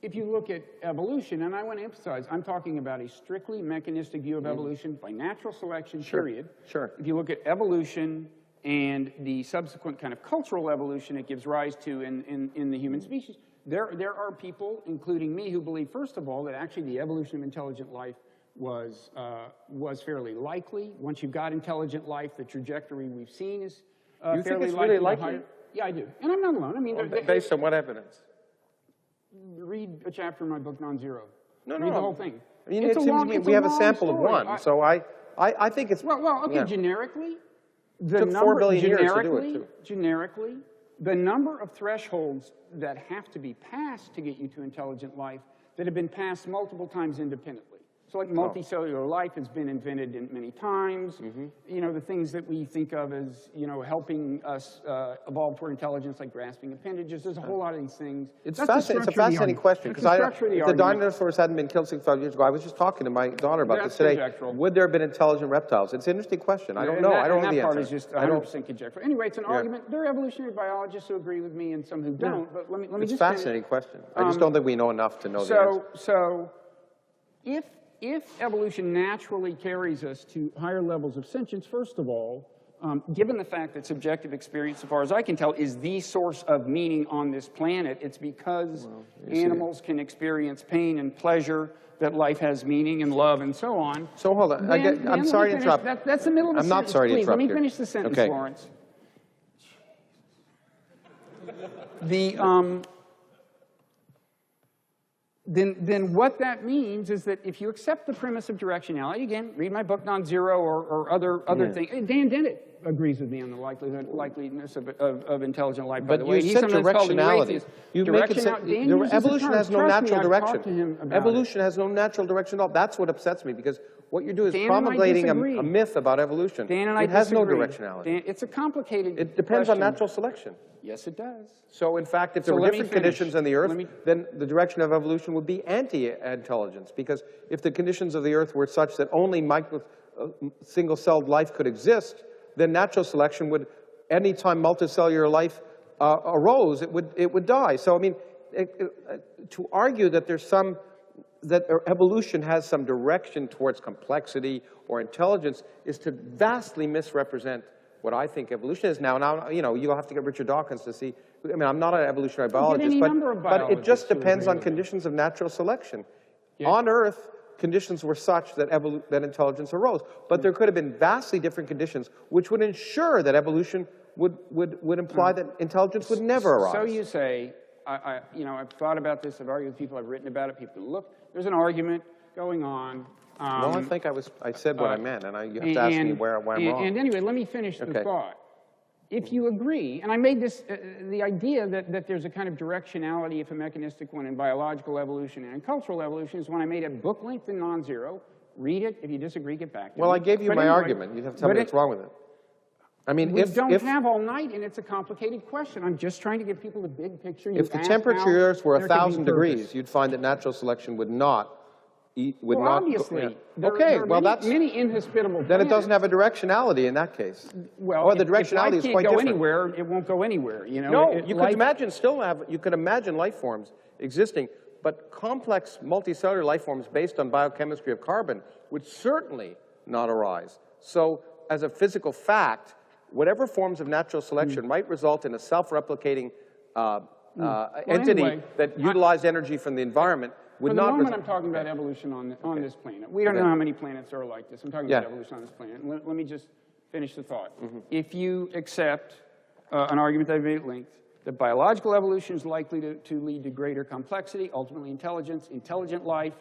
if you look at evolution, and I want to emphasize, I'm talking about a strictly mechanistic view of evolution by natural selection, period. Sure. If you look at evolution and the subsequent kind of cultural evolution it gives rise to in the human species, there are people, including me, who believe, first of all, that actually the evolution of intelligent life was fairly likely. Once you've got intelligent life, the trajectory we've seen is You think fairly it's really likely? higher. Yeah, I do. And I'm not alone. I mean, Based on what evidence? read a chapter in my book, Non-Zero. No. Read the whole thing. I mean, it seems to me we have a sample of one, so I think it's... Well, okay, yeah. generically, the Took 4 billion years to do it, too. Generically, the number of thresholds that have to be passed to get you to intelligent life that have been passed multiple times independently. So like multicellular life has been invented many times. You know, the things that we think of as, you know, helping us evolve toward intelligence, like grasping appendages, there's a whole lot of these things. It's That's the it's a structure of the fascinating argument. question, That's because the structure of the if the argument. dinosaurs hadn't been killed 6,000 years ago, I was just talking to my daughter about That's this today. conjectural. Would there have been intelligent reptiles? It's an interesting question. I don't know. I don't know the that part answer. is just I don't- 100% conjecture. Anyway, it's an argument. There are evolutionary biologists who agree with me and some who don't, but let me It's just a fascinating question. I just don't think we know enough to know the answer. So if evolution naturally carries us to higher levels of sentience, first of all, given the fact that subjective experience, so far as I can tell, is the source of meaning on this planet, it's because animals can experience pain and pleasure that life has meaning and love and so on. So hold on. Then I'm let sorry me to finish. interrupt. That's the middle of the I'm sentence. not sorry to Please, interrupt let me here. finish the sentence, Okay. Lawrence. Then what that means is that if you accept the premise of directionality, again, read my book Non-Zero or other things. Dan Dennett agrees with me on the likeliness of intelligent life, by the way. You said directionality. You make it evolution has no natural direction. Evolution has no natural direction at all. That's what upsets me, because what you do is promulgating a myth about evolution. Dan and I it has no disagree. directionality. Dan, it's a complicated It depends on question. natural selection. Yes, it does. So in fact, if there So were let me different finish. conditions on the Earth, Let me- then the direction of evolution would be anti-intelligence, because if the conditions of the Earth were such that only single-celled life could exist, then natural selection would, anytime multicellular life arose, it would die. So I mean, to argue that that evolution has some direction towards complexity or intelligence is to vastly misrepresent what I think evolution is now. Now, you know, you'll have to get Richard Dawkins to see. I mean, I'm not an evolutionary biologist, any number of but it biologists just who depends agree on with conditions of natural selection. Yeah. On Earth, conditions were such that that intelligence arose, but there could have been vastly different conditions which would ensure that evolution would imply that intelligence would never arise. So you say, you know, I've thought about this, I've argued with people, I've written about it, people look, there's an argument going on. No, I think I said what I meant, and you have to ask me why I'm wrong. And anyway, let me finish the thought. If you agree, and I made this, the idea that there's a kind of directionality, if a mechanistic one, in biological evolution and in cultural evolution is when I made a book length in Non-Zero. Read it. If you disagree, get back to me. Well, I gave you But my anyway, argument. You have to tell me what's wrong with it. I mean, we don't have all night, and it's a complicated question. I'm just trying to give people the big picture. If the temperatures were 1,000 degrees, you'd find that natural selection would not obviously. Okay, there are that's many inhospitable then it planets. doesn't have a directionality in that case. Well, or the if directionality life is can't quite go different. anywhere, it won't go anywhere. You know. No, you could imagine you could imagine life forms existing, but complex multicellular life forms based on biochemistry of carbon would certainly not arise. So, as a physical fact, whatever forms of natural selection might result in a self-replicating entity anyway, that utilized energy from the environment would For the not. moment, I'm talking about evolution on this planet. We don't know how many planets are like this. I'm talking about evolution on this planet. Let me just finish the thought. If you accept an argument that I've made at length, that biological evolution is likely to lead to greater complexity, ultimately intelligence, intelligent life,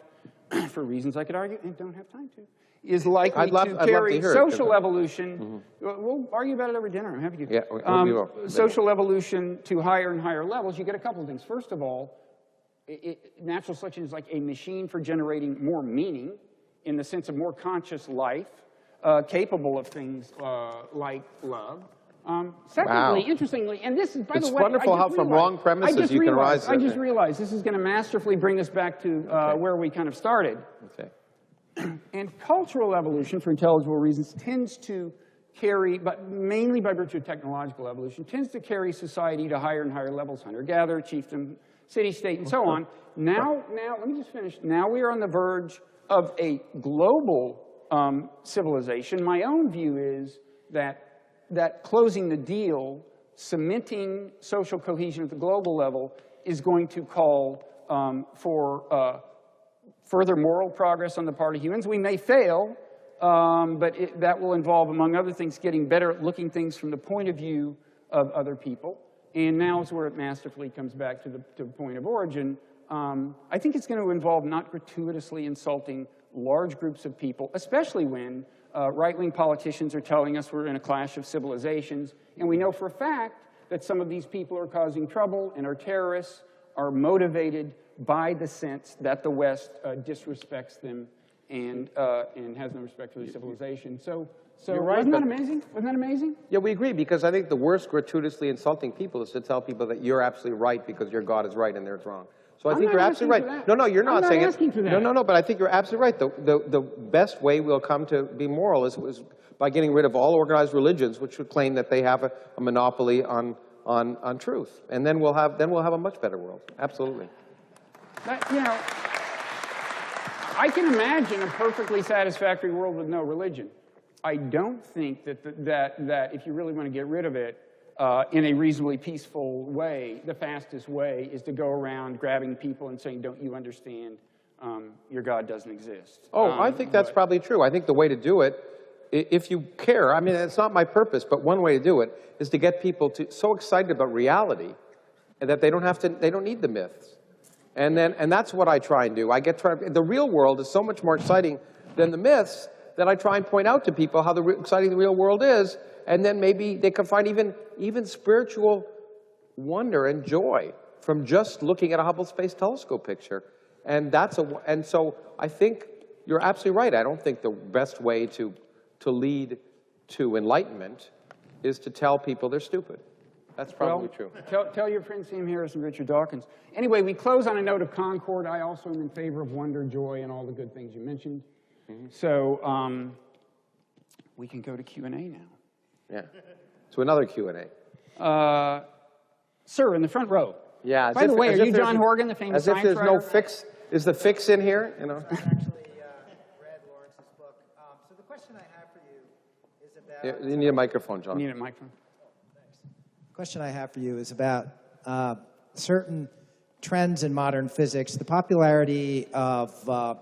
for reasons I could argue and don't have time to, is likely I'd love to to carry hear it, social evolution. We'll argue about it over dinner. I'm happy to. Yeah, we will. Social evolution to higher and higher levels. You get a couple of things. First of all, natural selection is like a machine for generating more meaning in the sense of more conscious life, capable of things like love. Secondly, Wow. interestingly, and this is, by It's the way, wonderful I how just from realized- wrong premises you can rise. I just realized this is going to masterfully bring us back to where we kind of started. Okay. And cultural evolution, for intelligible reasons, tends to carry, but mainly by virtue of technological evolution, tends to carry society to higher and higher levels, hunter-gatherer, chiefdom, city-state, and so on. Now, let me just finish. Now we are on the verge of a global civilization. My own view is that closing the deal, cementing social cohesion at the global level, is going to call for further moral progress on the part of humans. We may fail, but that will involve, among other things, getting better at looking things from the point of view of other people. And now is where it masterfully comes back to the point of origin. I think it's going to involve not gratuitously insulting large groups of people, especially when right-wing politicians are telling us we're in a clash of civilizations. And we know for a fact that some of these people are causing trouble and are terrorists, are motivated by the sense that the West disrespects them and has no respect for their civilization. So right, wasn't that but- amazing? Wasn't that amazing? Yeah, we agree, because I think the worst gratuitously insulting people is to tell people that you're absolutely right because your God is right and theirs wrong. So I I'm think not you're asking absolutely for right. that. No, you're I'm not not saying asking for that. No, but I think you're absolutely right. The best way we'll come to be moral is by getting rid of all organized religions, which would claim that they have a monopoly on truth, and then we'll have a much better world. Absolutely. You know, I can imagine a perfectly satisfactory world with no religion. I don't think that if you really want to get rid of it in a reasonably peaceful way, the fastest way is to go around grabbing people and saying, "Don't you understand? Your God doesn't exist." Oh, I think that's probably true. I think the way to do it, if you care, I mean, it's not my purpose, but one way to do it is to get people so excited about reality that they don't need the myths. And that's what I try and do. The real world is so much more exciting than the myths that I try and point out to people how exciting the real world is, and then maybe they can find even spiritual wonder and joy from just looking at a Hubble Space Telescope picture. And so I think you're absolutely right. I don't think the best way to lead to enlightenment is to tell people they're stupid. That's probably true. Tell your friends Sam Harris and Richard Dawkins. Anyway, we close on a note of concord. I also am in favor of wonder, joy, and all the good things you mentioned. So we can go to Q&A now. Yeah. So another Q&A. Sir, in the front row. Yeah. By the way, are you John Horgan, the famous science writer? As if there's no writer? fix. Is the fix in here? You know. Actually, read Lawrence's book. So the question I have for you is about... You need a microphone, John. You need a microphone. The question I have for you is about certain trends in modern physics. The popularity of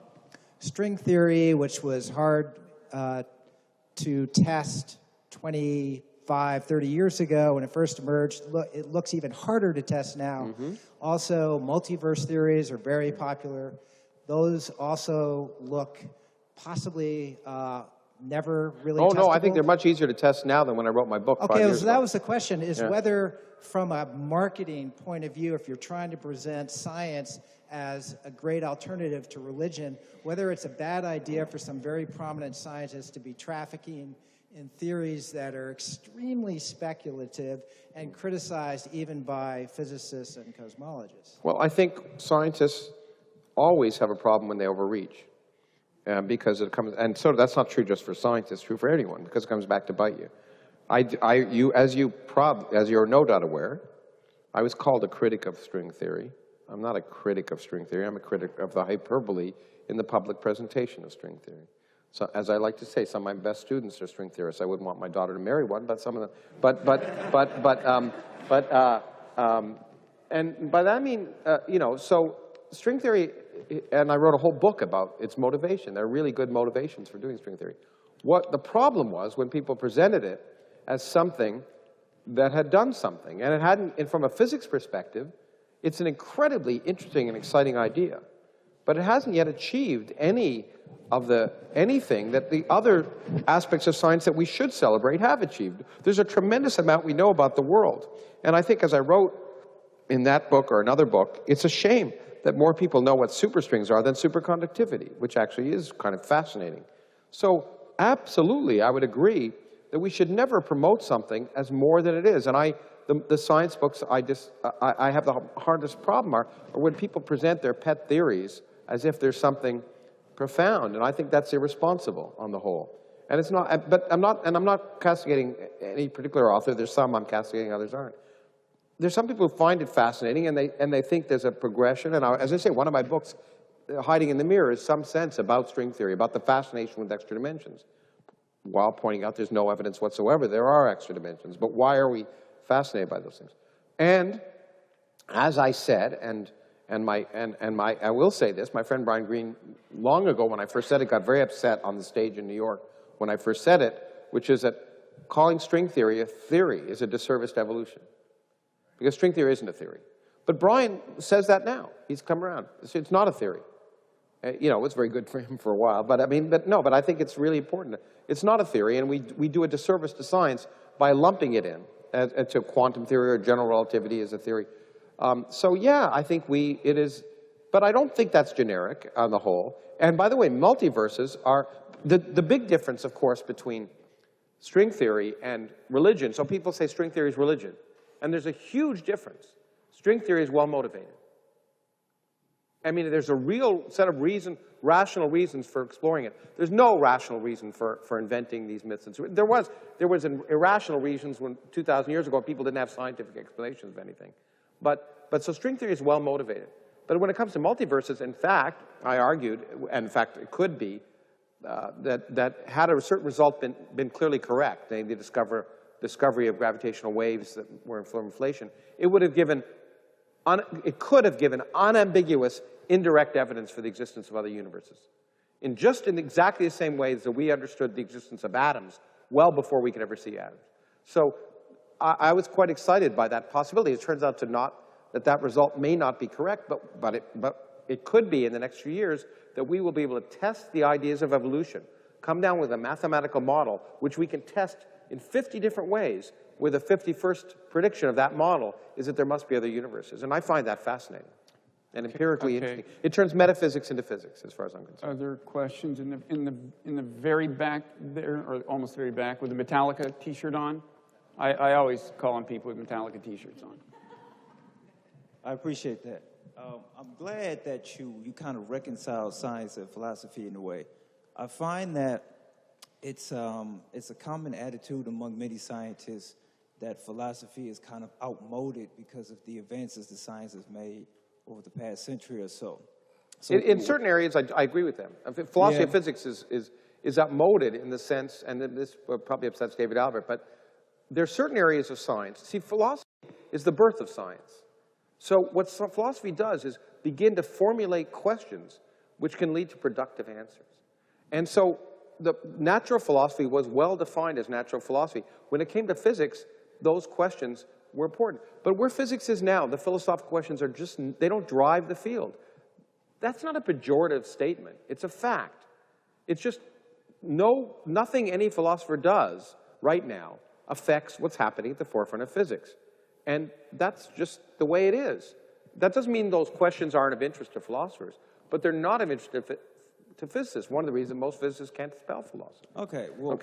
string theory, which was hard to test 25, 30 years ago when it first emerged. It looks even harder to test now. Also, multiverse theories are very popular. Those also look possibly never really Oh, no, I testable. think they're much easier to test now than when I wrote my book 5 Okay, years so ago. that was the question, is Yeah. whether from a marketing point of view, if you're trying to present science as a great alternative to religion, whether it's a bad idea for some very prominent scientists to be trafficking in theories that are extremely speculative and criticized even by physicists and cosmologists. Well, I think scientists always have a problem when they overreach. Because it comes, and so that's not true just for scientists, it's true for anyone, because it comes back to bite you. As you're no doubt aware, I was called a critic of string theory. I'm not a critic of string theory, I'm a critic of the hyperbole in the public presentation of string theory. So, as I like to say, some of my best students are string theorists. I wouldn't want my daughter to marry one, but some of them, and by that I mean, so string theory, and I wrote a whole book about its motivation. There are really good motivations for doing string theory. What the problem was when people presented it as something that had done something, and it hadn't, and from a physics perspective, it's an incredibly interesting and exciting idea, but it hasn't yet achieved anything that the other aspects of science that we should celebrate have achieved. There's a tremendous amount we know about the world, and I think, as I wrote in that book or another book, it's a shame that more people know what superstrings are than superconductivity, which actually is kind of fascinating. So absolutely, I would agree that we should never promote something as more than it is. And the science books I have the hardest problem are when people present their pet theories as if there's something profound, and I think that's irresponsible on the whole. And it's not, but I'm not castigating any particular author. There's some I'm castigating, others aren't. There's some people who find it fascinating, and they think there's a progression. And as I say, one of my books, Hiding in the Mirror, is some sense about string theory, about the fascination with extra dimensions, while pointing out there's no evidence whatsoever there are extra dimensions. But why are we fascinated by those things? And as I said, I will say this, my friend Brian Greene, long ago when I first said it, got very upset on the stage in New York when I first said it, which is that calling string theory a theory is a disservice to evolution. Because string theory isn't a theory. But Brian says that now. He's come around. It's not a theory. You know, it's very good for him for a while, but I think it's really important. It's not a theory, and we do a disservice to science by lumping it in to quantum theory or general relativity as a theory. So yeah, I think it is, but I don't think that's generic on the whole. And by the way, multiverses are, the big difference, of course, between string theory and religion. So people say string theory is religion, and there's a huge difference. String theory is well motivated. I mean, there's a real set of rational reasons for exploring it. There's no rational reason for inventing these myths. There was an irrational reasons when 2,000 years ago people didn't have scientific explanations of anything. So string theory is well motivated. But when it comes to multiverses, in fact, I argued, and in fact it could be, that had a certain result been clearly correct, the discovery of gravitational waves that were in inflation, it could have given unambiguous indirect evidence for the existence of other universes. In exactly the same ways that we understood the existence of atoms well before we could ever see atoms. So I was quite excited by that possibility. It turns out that result may not be correct, but it could be in the next few years that we will be able to test the ideas of evolution, come down with a mathematical model which we can test in 50 different ways, where the 51st prediction of that model is that there must be other universes. And I find that fascinating and empirically interesting. It turns metaphysics into physics, as far as I'm concerned. Other questions in the very back there, or almost very back, with the Metallica T-shirt on? I always call on people with Metallica T-shirts on. I appreciate that. I'm glad that you kind of reconcile science and philosophy in a way. I find that it's a common attitude among many scientists that philosophy is kind of outmoded because of the advances that science has made over the past century or so. In certain areas, I agree with them. Philosophy of physics is outmoded in the sense, and this probably upsets David Albert, but there are certain areas of science. See, philosophy is the birth of science. So what philosophy does is begin to formulate questions which can lead to productive answers. And so the natural philosophy was well defined as natural philosophy. When it came to physics, those questions were important. But where physics is now, the philosophical questions are just, they don't drive the field. That's not a pejorative statement. It's a fact. It's just nothing any philosopher does right now affects what's happening at the forefront of physics. And that's just the way it is. That doesn't mean those questions aren't of interest to philosophers, but they're not of interest to physicists. One of the reasons most physicists can't spell philosophy. Okay, well,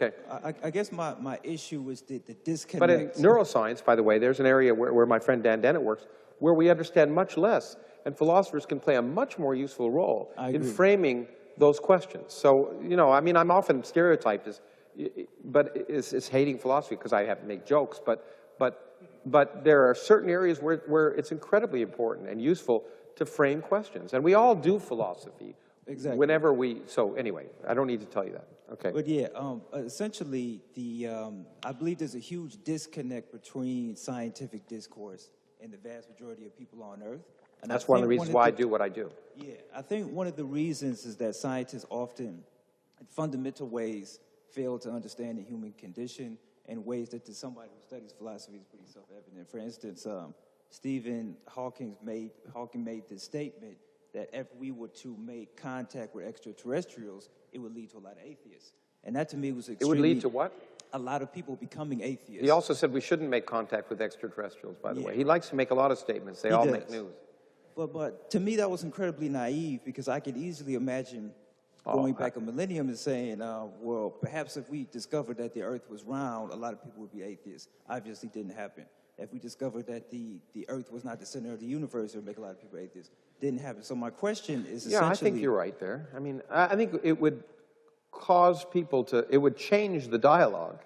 I guess my issue was the disconnect. But in neuroscience, by the way, there's an area where my friend Dan Dennett works, where we understand much less, and philosophers can play a much more useful role in framing those questions. So, you know, I mean, I'm often stereotyped as hating philosophy because I have to make jokes, but there are certain areas where it's incredibly important and useful to frame questions. And we all do philosophy. Exactly. Whenever so anyway, I don't need to tell you that. Okay. But yeah, essentially, I believe there's a huge disconnect between scientific discourse and the vast majority of people on Earth. And that's one of the reasons why I do what I do. Yeah, I think one of the reasons is that scientists often, in fundamental ways, fail to understand the human condition in ways that to somebody who studies philosophy is pretty self-evident. For instance, Stephen Hawking made this statement that if we were to make contact with extraterrestrials, it would lead to a lot of atheists. And that to me was extremely... It would lead to what? A lot of people becoming atheists. He also said we shouldn't make contact with extraterrestrials, by the way. He likes to make a lot of statements. They all make news. But to me, that was incredibly naive because I could easily imagine going back a millennium and saying, well, perhaps if we discovered that the earth was round, a lot of people would be atheists. Obviously didn't happen. If we discovered that the earth was not the center of the universe, it would make a lot of people atheists. Didn't happen. So my question is essentially... Yeah, I think you're right there. I mean, I think it would cause people to, it would change the dialogue,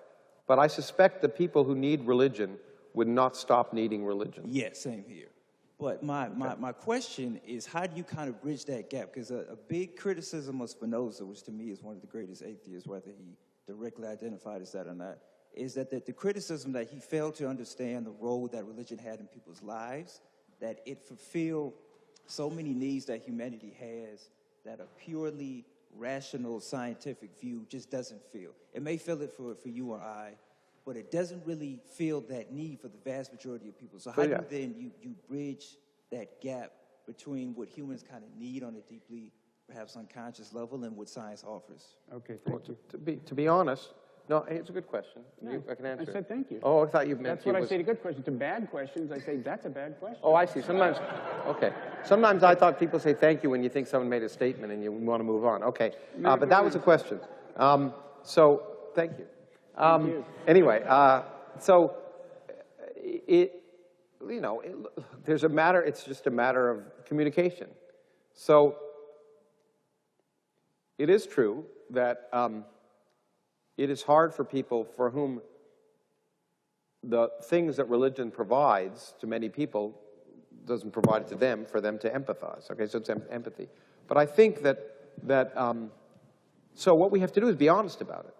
but I suspect the people who need religion would not stop needing religion. Yeah, same here. But my question is, how do you kind of bridge that gap? Because a big criticism of Spinoza, which to me is one of the greatest atheists, whether he directly identified as that or not, is that the criticism that he failed to understand the role that religion had in people's lives, that it fulfilled so many needs that humanity has that a purely rational scientific view just doesn't feel. It may feel it for you or I, but it doesn't really feel that need for the vast majority of people. So how do you then you bridge that gap between what humans kind of need on a deeply, perhaps unconscious level and what science offers? Okay, Well, thank you. to be honest, no, it's a good question. No, I can answer I said thank you. Oh, I thought you meant That's what I say to good questions. To bad questions, I say that's a bad question. Oh, I see. Sometimes, okay. Sometimes I thought people say thank you when you think someone made a statement and you want to move on. Okay. But that was a question. So, thank you. Thank you. Anyway, so there's a matter, it's just a matter of communication. So, it is true that it is hard for people for whom the things that religion provides to many people doesn't provide it to them, for them to empathize. Okay, so it's empathy. But I think so what we have to do is be honest about it.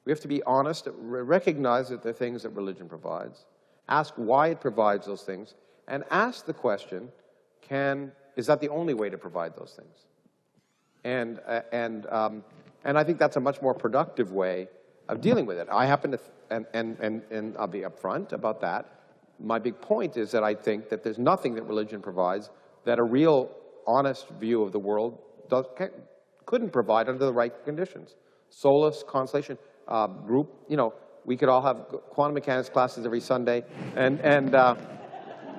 We have to be honest, recognize that there are things that religion provides, ask why it provides those things, and ask the question, is that the only way to provide those things? And I think that's a much more productive way of dealing with it. I happen to, and I'll be upfront about that. My big point is that I think that there's nothing that religion provides that a real, honest view of the world couldn't provide under the right conditions. Solace, consolation, group. We could all have quantum mechanics classes every Sunday,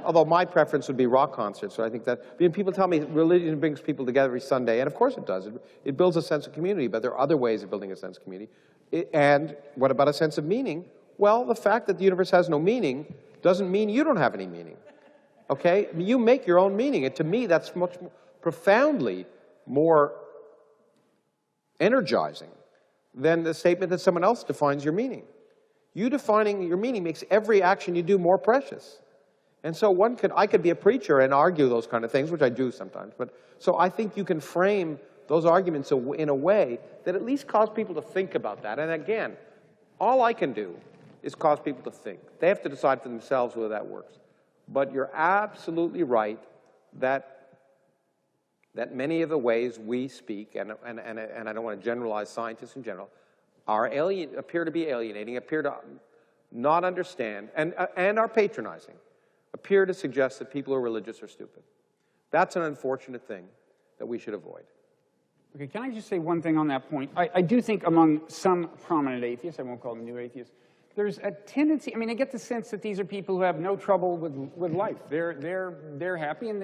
although my preference would be rock concerts. So I think that, people tell me religion brings people together every Sunday, and of course it does. It builds a sense of community, but there are other ways of building a sense of community. And what about a sense of meaning? Well, the fact that the universe has no meaning doesn't mean you don't have any meaning. Okay? You make your own meaning, and to me that's much more profoundly more energizing than the statement that someone else defines your meaning. You defining your meaning makes every action you do more precious. And so I could be a preacher and argue those kind of things, which I do sometimes. So I think you can frame those arguments in a way that at least cause people to think about that. And again, all I can do is cause people to think. They have to decide for themselves whether that works. But you're absolutely right that many of the ways we speak, and I don't want to generalize scientists in general, appear to be alienating, appear to not understand, and are patronizing, appear to suggest that people who are religious are stupid. That's an unfortunate thing that we should avoid. Okay, can I just say one thing on that point? I do think among some prominent atheists, I won't call them new atheists, there's a tendency, I get the sense that these are people who have no trouble with life. They're happy and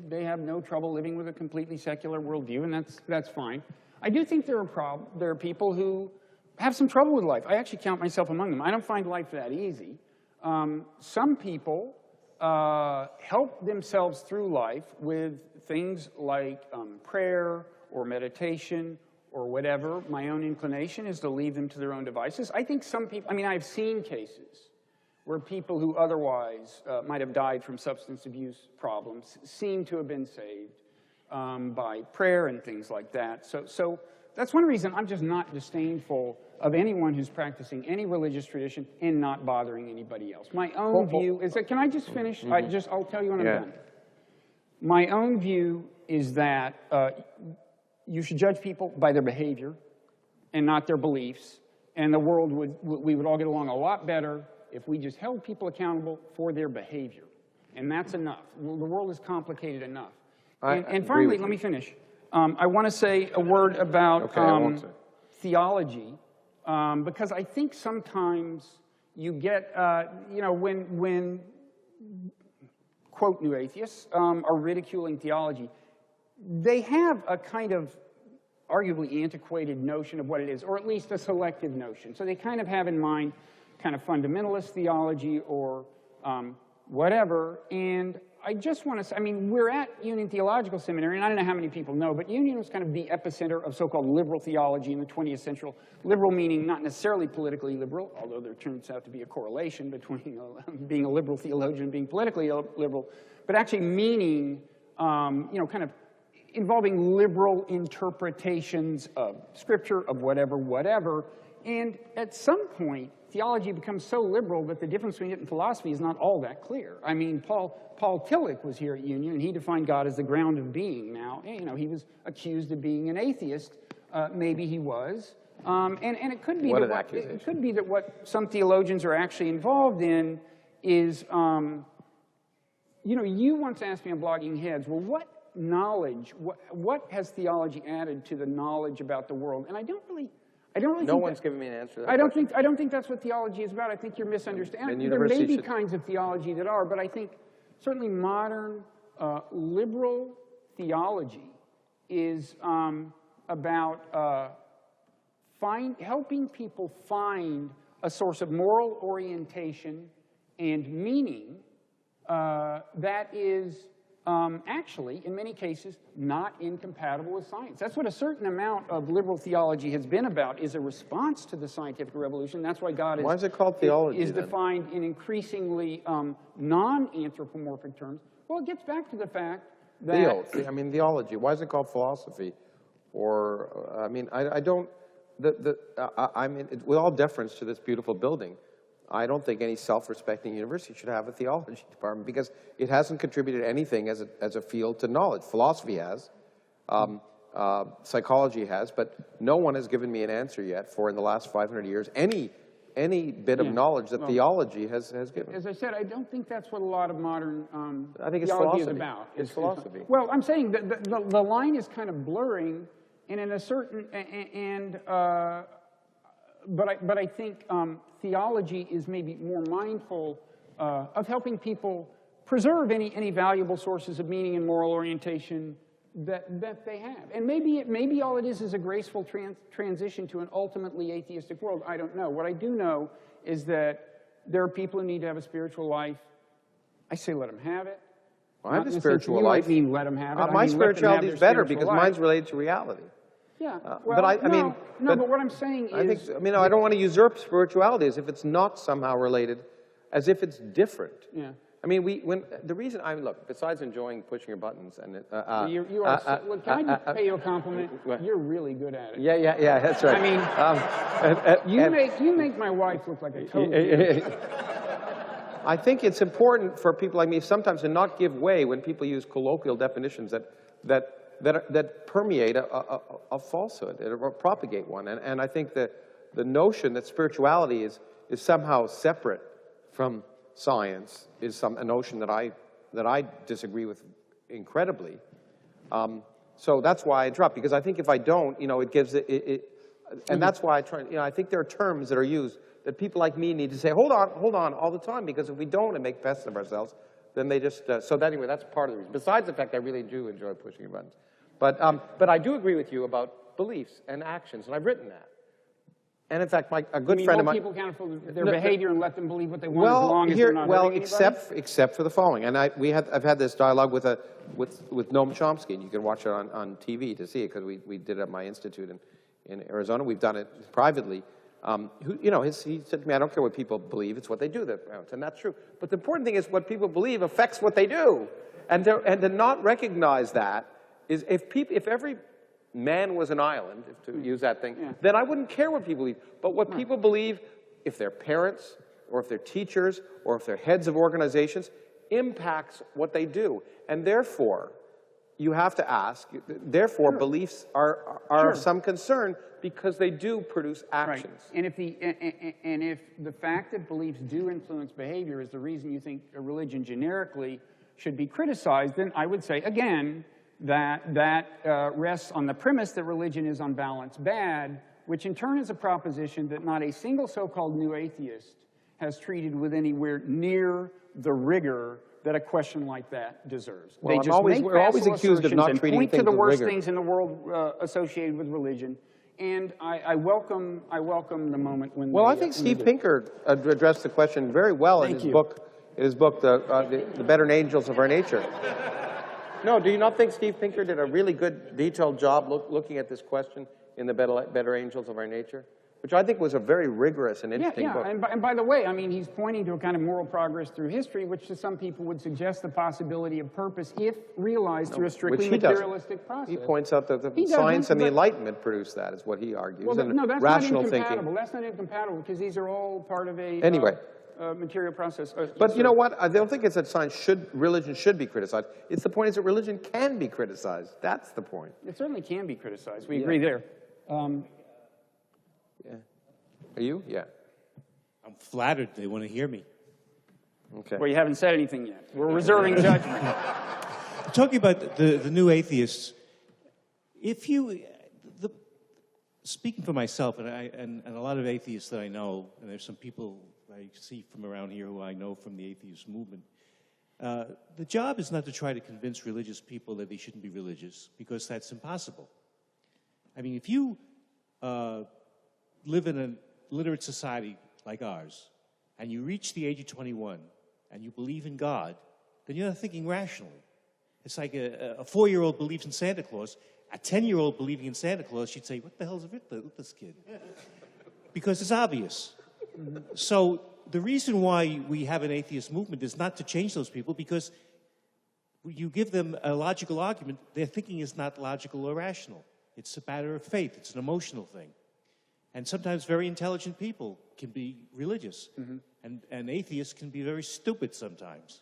they have no trouble living with a completely secular worldview, and that's fine. I do think there are people who have some trouble with life. I actually count myself among them. I don't find life that easy. Some people help themselves through life with things like prayer or meditation or whatever. My own inclination is to leave them to their own devices. I think some people, I've seen cases where people who otherwise might have died from substance abuse problems seem to have been saved by prayer and things like that. So that's one reason I'm just not disdainful of anyone who's practicing any religious tradition and not bothering anybody else. My own view is that, can I just finish? I'll tell you when I'm done. My own view is that you should judge people by their behavior and not their beliefs, and the world we would all get along a lot better if we just held people accountable for their behavior. And that's enough. The world is complicated enough. And finally, let me finish. I want to say a word about theology, because I think sometimes you get, when quote, new atheists are ridiculing theology, they have a kind of arguably antiquated notion of what it is, or at least a selective notion. So they kind of have in mind kind of fundamentalist theology or whatever. And I just want to say, I mean, we're at Union Theological Seminary, and I don't know how many people know, but Union was kind of the epicenter of so-called liberal theology in the 20th century. Liberal meaning not necessarily politically liberal, although there turns out to be a correlation between being a liberal theologian and being politically liberal, but actually meaning, you know, kind of involving liberal interpretations of Scripture, of whatever. And at some point, theology becomes so liberal that the difference between it and philosophy is not all that clear. I mean, Paul Tillich was here at Union, and he defined God as the ground of being. Now, you know, he was accused of being an atheist. Maybe he was. And it could be it could be that what some theologians are actually involved in is, you know, you once asked me on Blogging Heads, well, what knowledge, what has theology added to the knowledge about the world? And I don't really No one's given me an answer to that I don't think that's what theology is about. I think you're misunderstanding. There may be kinds of theology that are, but I think certainly modern liberal theology is about helping people find a source of moral orientation and meaning that is actually, in many cases, not incompatible with science. That's what a certain amount of liberal theology has been about, is a response to the scientific revolution. That's why God Why is it called theology, is then? defined in increasingly non-anthropomorphic terms. Well, it gets back to the fact that... I mean, theology. Why is it called philosophy? Or, I mean, I don't... I mean, with all deference to this beautiful building, I don't think any self-respecting university should have a theology department because it hasn't contributed anything as a field to knowledge. Philosophy has, psychology has, but no one has given me an answer yet for, in the last 500 years, any bit of knowledge that theology has given. As I said, I don't think that's what a lot of modern I think it's theology philosophy. is about. It's philosophy. Well, I'm saying that the line is kind of blurring, and in a certain but I think theology is maybe more mindful of helping people preserve any valuable sources of meaning and moral orientation that they have. And maybe all it is a graceful transition to an ultimately atheistic world. I don't know. What I do know is that there are people who need to have a spiritual life. I say let them have it. Well, I have a spiritual life. You mean let them have it. My spirituality is better because mine's related to reality. Yeah, but what I'm saying is... I don't want to usurp spirituality as if it's not somehow related, as if it's different. Yeah. I mean, look, besides enjoying pushing your buttons and... look, can I just pay you a compliment? You're really good at it. Yeah, that's right. I mean, you make my wife look like a total... I think it's important for people like me sometimes to not give way when people use colloquial definitions that permeate a falsehood or propagate one. And I think that the notion that spirituality is somehow separate from science is a notion that I disagree with incredibly. So that's why I interrupt, because I think if I don't, it gives and that's why I try. I think there are terms that are used that people like me need to say, hold on, all the time, because if we don't and make pests of ourselves, then they just. Anyway, that's part of the reason. Besides the fact I really do enjoy pushing your buttons. But I do agree with you about beliefs and actions, and I've written that. And in fact, a good friend of mine... people account for their behavior and let them believe what they want as long as they're not hurting anybody? except for the following. And I've had this dialogue with Noam Chomsky, and you can watch it on TV to see it, because we did it at my institute in Arizona. We've done it privately. He said to me, I don't care what people believe, it's what they do that counts. And that's true. But the important thing is what people believe affects what they do. And to not recognize that is, if every man was an island, to use that thing, then I wouldn't care what people believe. But what people believe, if they're parents, or if they're teachers, or if they're heads of organizations, impacts what they do. And therefore, you have to ask, therefore beliefs are of some concern, because they do produce actions. Right. And if the fact that beliefs do influence behavior is the reason you think a religion generically should be criticized, then I would say, again, that rests on the premise that religion is on balance bad, which in turn is a proposition that not a single so-called new atheist has treated with anywhere near the rigor that a question like that deserves. Well, They I'm just always- make we're always facile accused of assertions not and treating point to things the with worst rigor. things in the world associated with religion. And I welcome the moment when. Well, they, I think when they Steve do. Pinker addressed the question very well in Thank his you. book. In his book, The Better Angels of Our Nature. No, do you not think Steve Pinker did a really good, detailed job looking at this question in The Better Angels of Our Nature? Which I think was a very rigorous and interesting book. And by the way, I mean, he's pointing to a kind of moral progress through history, which to some people would suggest the possibility of purpose if realized through a strictly Which he doesn't. materialistic process. He points out that the He doesn't, science and the but- Enlightenment produced that, is what he argues. Well, and no, that's rational not incompatible. thinking. That's not incompatible because these are all part of a Anyway. material process. But you know what? I don't think it's that religion should be criticized. It's the point is that religion can be criticized. That's the point. It certainly can be criticized. We agree there. Yeah. Are you? Yeah. I'm flattered they want to hear me. Okay. Well, you haven't said anything yet. We're reserving judgment. Talking about the new atheists, if you, speaking for myself, and a lot of atheists that I know, and there's some people I see from around here who I know from the atheist movement, the job is not to try to convince religious people that they shouldn't be religious, because that's impossible. I mean, if you live in a literate society like ours, and you reach the age of 21, and you believe in God, then you're not thinking rationally. It's like a 4-year-old believes in Santa Claus. A 10-year-old believing in Santa Claus, she'd say, what the hell's with this kid? Because it's obvious. So the reason why we have an atheist movement is not to change those people, because you give them a logical argument, their thinking is not logical or rational. It's a matter of faith. It's an emotional thing. And sometimes very intelligent people can be religious. And atheists can be very stupid sometimes.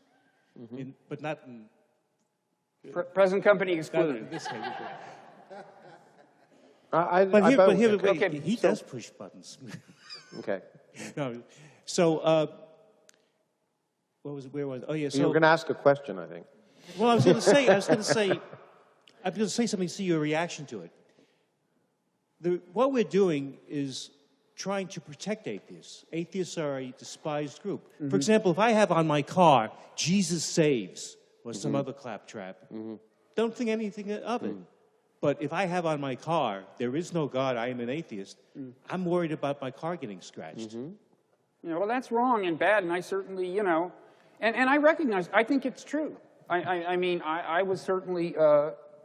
But not in... Present company not excluded. in this case. Okay. He does push buttons. Okay. No. So, where was it? Oh, yeah. You were So, going to ask a question, I think. well, I was going to say something, see your reaction to it. What we're doing is trying to protect atheists. Atheists are a despised group. For example, if I have on my car, Jesus saves, or some other claptrap, don't think anything of it. But if I have on my car, there is no God, I am an atheist, I'm worried about my car getting scratched. You know, well, that's wrong and bad, and I certainly, you know, and I recognize, I think it's true. I mean, I was certainly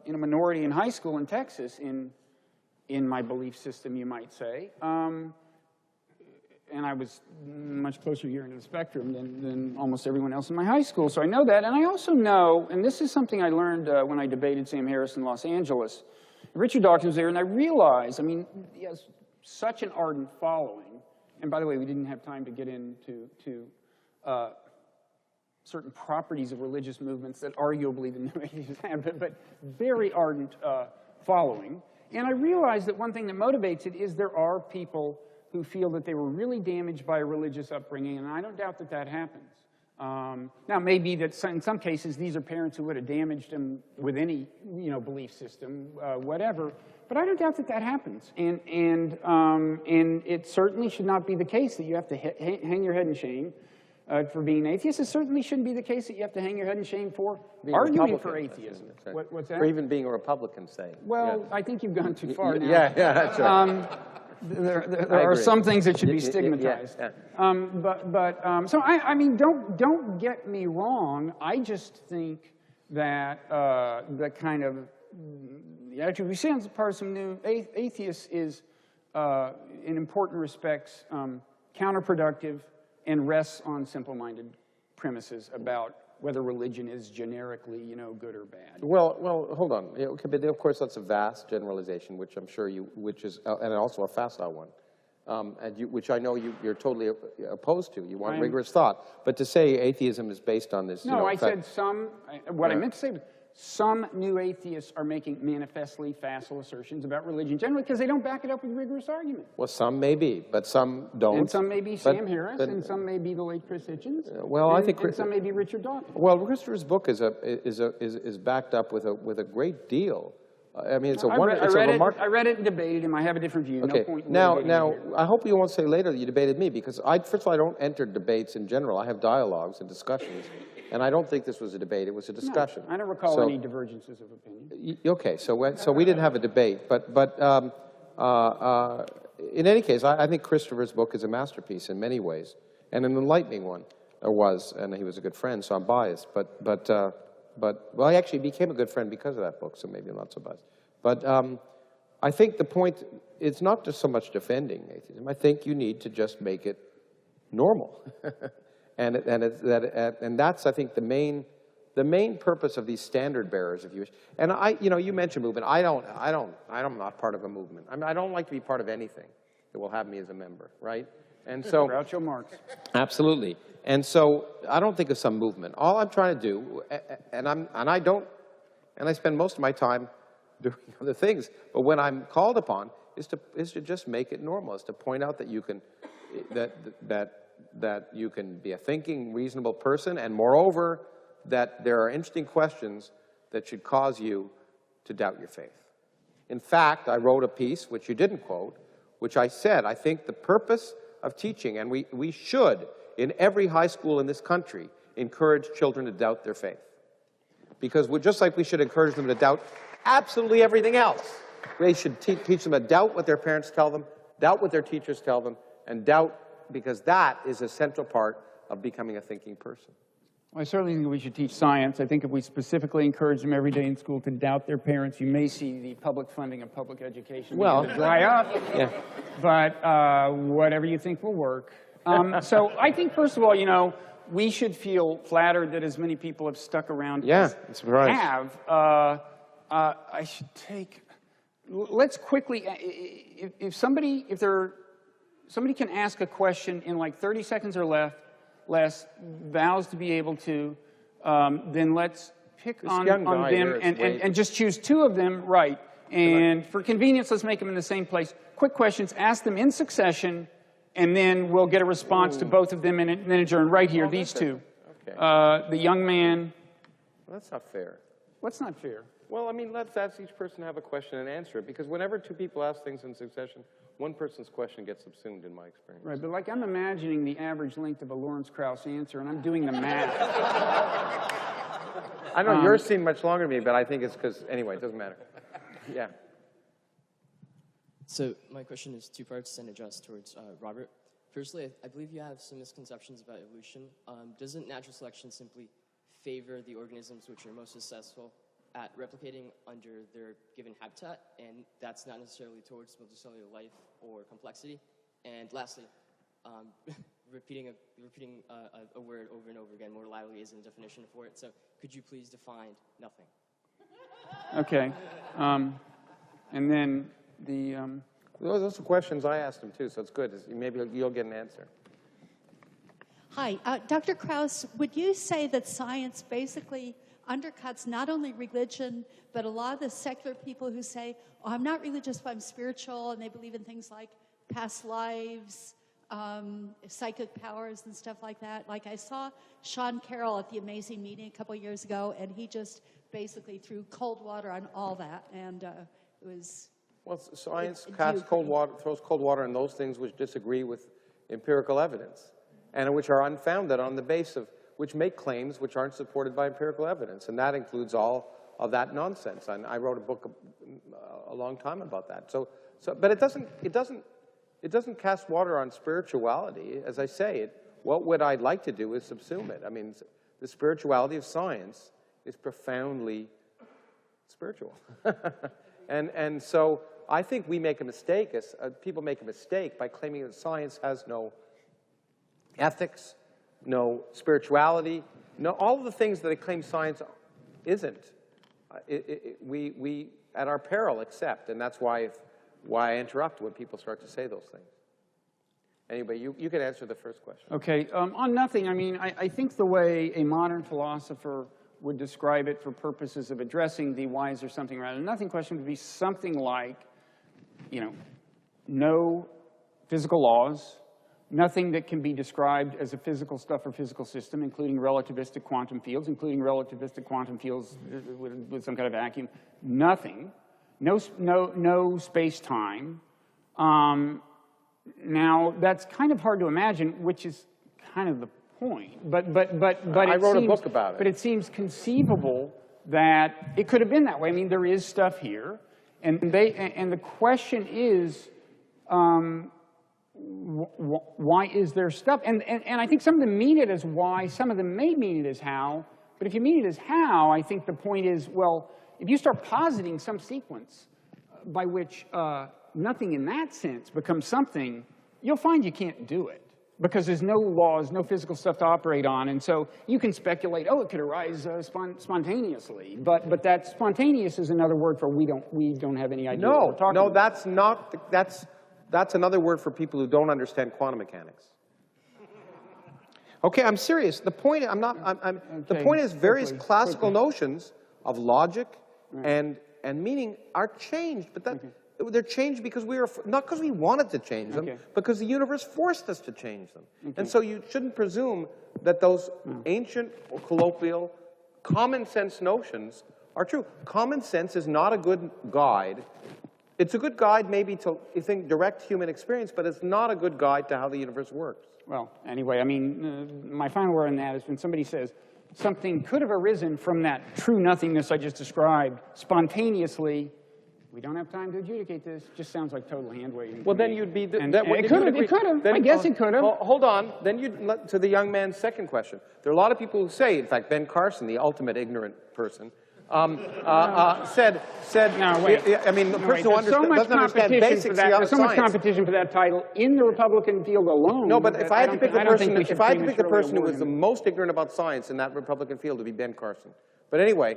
in a minority in high school in Texas in my belief system, you might say. And I was much closer here into the spectrum than almost everyone else in my high school, so I know that. And I also know, and this is something I learned when I debated Sam Harris in Los Angeles. Richard Dawkins was there, and I realized, I mean, he has such an ardent following. And by the way, we didn't have time to get into certain properties of religious movements that arguably the New Atheists have, but very ardent following. And I realized that one thing that motivates it is there are people who feel that they were really damaged by a religious upbringing, and I don't doubt that that happens. Now, maybe that in some cases these are parents who would have damaged them with any, you know, belief system, whatever. But I don't doubt that that happens, and it certainly should not be the case that you have to hang your head in shame for being an atheist. It certainly shouldn't be the case that you have to hang your head in shame for Being a arguing for Republican, atheism. that's right. What's that? Or even being a Republican, say. Well, I think you've gone too far now. Yeah, that's right. There I are agree. some things that should be Yeah, stigmatized. yeah. So I mean, don't get me wrong. I just think that the kind of the attitude we see on the part of some new atheists is, in important respects, counterproductive and rests on simple-minded premises about whether religion is generically, you know, good or bad. Well, hold on. Yeah, okay, but of course, that's a vast generalization, which I'm sure which is, and also a facile one, which I know you're totally opposed to. You want rigorous thought. But to say atheism is based on this, No, I said some, what I meant to say was some new atheists are making manifestly facile assertions about religion generally because they don't back it up with rigorous argument. Well, some may be, but some don't. And some may be Sam Harris, but- and some may be the late Chris Hitchens. well, I think and some may be Richard Dawkins. Well, Christopher's book is backed up with a great deal I mean, it's a I read it and debated him. I have a different view. Okay. No point in Now, litigating now, here. I hope you won't say later that you debated me, because first of all, I don't enter debates in general. I have dialogues and discussions, and I don't think this was a debate. It was a discussion. No, I don't recall So- any divergences of opinion. Okay, so we didn't have a debate, but in any case, I think Christopher's book is a masterpiece in many ways, and an enlightening one was, and he was a good friend, so I'm biased, but well, I actually became a good friend because of that book, so maybe I'm not so biased. But I think the point is not just so much defending atheism. I think you need to just make it normal, and that's, I think, the main purpose of these standard bearers, if you wish. And you mentioned movement. I'm not part of a movement. I mean, I don't like to be part of anything that will have me as a member, right? And so, Groucho Marx. absolutely. And so, I don't think of some movement. All I'm trying to do, and I spend most of my time doing other things, but when I'm called upon, is to just make it normal, is to point out that you can, that you can be a thinking, reasonable person, and moreover, that there are interesting questions that should cause you to doubt your faith. In fact, I wrote a piece, which you didn't quote, which I said, I think the purpose of teaching, and we should, in every high school in this country, encourage children to doubt their faith. Because just like we should encourage them to doubt absolutely everything else, we should teach them to doubt what their parents tell them, doubt what their teachers tell them, and doubt, because that is a central part of becoming a thinking person. Well, I certainly think we should teach science. I think if we specifically encourage them every day in school to doubt their parents, you may see the public funding of public education begin to dry up. Yeah. But whatever you think will work. So I think, first of all, we should feel flattered that as many people have stuck around as that's right. have. I should take. Let's quickly. If somebody can ask a question in like 30 seconds or less, vows to be able to, then let's pick on them and just choose two of them, right? And for convenience, let's make them in the same place. Quick questions, ask them in succession, and then we'll get a response to both of them and then adjourn right here, these two. Okay. The young man. Well, that's not fair. What's not fair? Well, I mean, let's ask each person to have a question and answer it, because whenever two people ask things in succession, one person's question gets subsumed in my experience. Right, but like I'm imagining the average length of a Lawrence Krauss answer, and I'm doing the math. I know yours seemed much longer to me, but I think it's because, anyway, it doesn't matter. Yeah. So my question is two parts and addressed towards Robert. Firstly, I believe you have some misconceptions about evolution. Doesn't natural selection simply favor the organisms which are most successful at replicating under their given habitat, and that's not necessarily towards multicellular life or complexity? And lastly, repeating a word over and over again more loudly isn't a definition for it, so could you please define nothing? Okay. And then the... Those are questions I asked him, too, so it's good. Maybe you'll get an answer. Hi. Dr. Krauss, would you say that science basically undercuts not only religion, but a lot of the secular people who say, oh, I'm not religious, but I'm spiritual, and they believe in things like past lives, psychic powers, and stuff like that? Like I saw Sean Carroll at the Amazing Meeting a couple years ago, and he just basically threw cold water on all that, and it was... Well, science throws cold water on those things which disagree with empirical evidence, and which are unfounded on the basis of, which make claims which aren't supported by empirical evidence, and that includes all of that nonsense. And I wrote a book a long time about that. But it doesn't cast water on spirituality. As I say, what I'd like to do is subsume it. I mean, the spirituality of science is profoundly spiritual, and so I think we make a mistake. People make a mistake by claiming that science has no ethics, no spirituality, no all of the things that they claim science isn't. We at our peril accept, and that's why I interrupt when people start to say those things. Anyway, you can answer the first question. Okay, on nothing, I mean, I think the way a modern philosopher would describe it for purposes of addressing the why is there something around a nothing question would be something like, no physical laws, nothing that can be described as a physical stuff or physical system, including relativistic quantum fields with some kind of vacuum, nothing. no space-time. Now, that's kind of hard to imagine, which is kind of the point. But I wrote a book about it. But it seems conceivable that it could have been that way. I mean, there is stuff here, and the question is, why is there stuff? And I think some of them mean it as why, some of them may mean it as how. But if you mean it as how, I think the point is, well, if you start positing some sequence by which nothing in that sense becomes something, you'll find you can't do it. Because there's no laws, no physical stuff to operate on, and so you can speculate, oh, it could arise spontaneously. But that spontaneous is another word for we don't have any idea what we're talking about. That's not, that's another word for people who don't understand quantum mechanics. Okay, I'm serious. The point, the point is various classical notions of logic and meaning are changed, but that, they're changed because we are, not because we wanted to change them, because the universe forced us to change them. And so you shouldn't presume that those ancient or colloquial common sense notions are true. Common sense is not a good guide. It's a good guide maybe to, you think, direct human experience, but it's not a good guide to how the universe works. Well, anyway, I mean, my final word on that is when somebody says something could have arisen from that true nothingness I just described spontaneously, we don't have time to adjudicate this. Just sounds like total hand-waving. Well, then you'd be... It could have. I guess it could have. Hold on. Then you'd, to the young man's second question. There are a lot of people who say, in fact, Ben Carson, the ultimate ignorant person, said, No, wait. I mean, the person who doesn't understand basics of There's so much science. competition for that title in the Republican field alone. No, but if I had to pick the person who was the him. most ignorant about science in that Republican field, it would be Ben Carson. But anyway,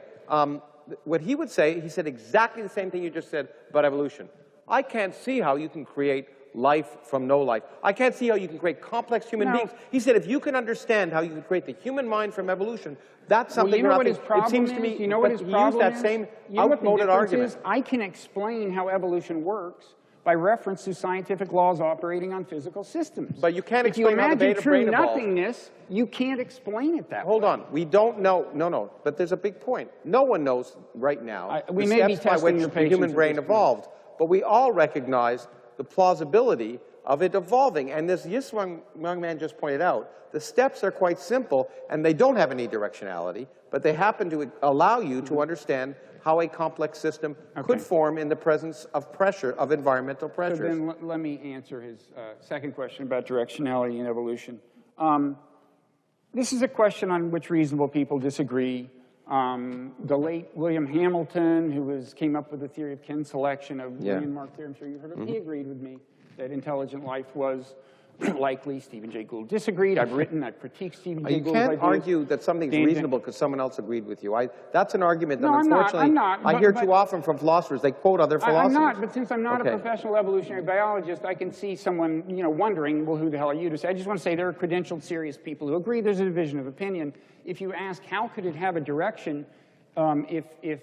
what he would say, he said exactly the same thing you just said about evolution. I can't see how you can create life from no life. I can't see how you can create complex human beings. He said if you can understand how you can create the human mind from evolution, that's something Well, you know what his problem it seems to is? me, You know what his he problem used that is? same You know what the outmoded difference argument. is? I can explain how evolution works by reference to scientific laws operating on physical systems. But you can't if you explain how the imagine beta true brain evolved. nothingness, you can't explain it that way. Hold on. We don't know. No. But there's a big point. No one knows right now we the may be steps by testing which your the patience human at brain this point. evolved. But we all recognize the plausibility of it evolving. And this young man just pointed out, the steps are quite simple, and they don't have any directionality, but they happen to allow you to understand how a complex system could form in the presence of pressure, of environmental pressures. So then let me answer his second question about directionality in evolution. This is a question on which reasonable people disagree. The late William Hamilton, who came up with the theory of kin selection of William Mark theory, I'm sure you've heard of it, he agreed with me that intelligent life was likely. Stephen Jay Gould disagreed. I've critiqued Stephen Jay You Gould's can't ideas. argue that something's reasonable because someone else agreed with you. That's an argument that No, I'm not. unfortunately I hear too often from philosophers. They quote other philosophers. I'm not, but since I'm not a professional evolutionary biologist, I can see someone, wondering, well, who the hell are you to say? I just want to say there are credentialed, serious people who agree there's a division of opinion. If you ask how could it have a direction if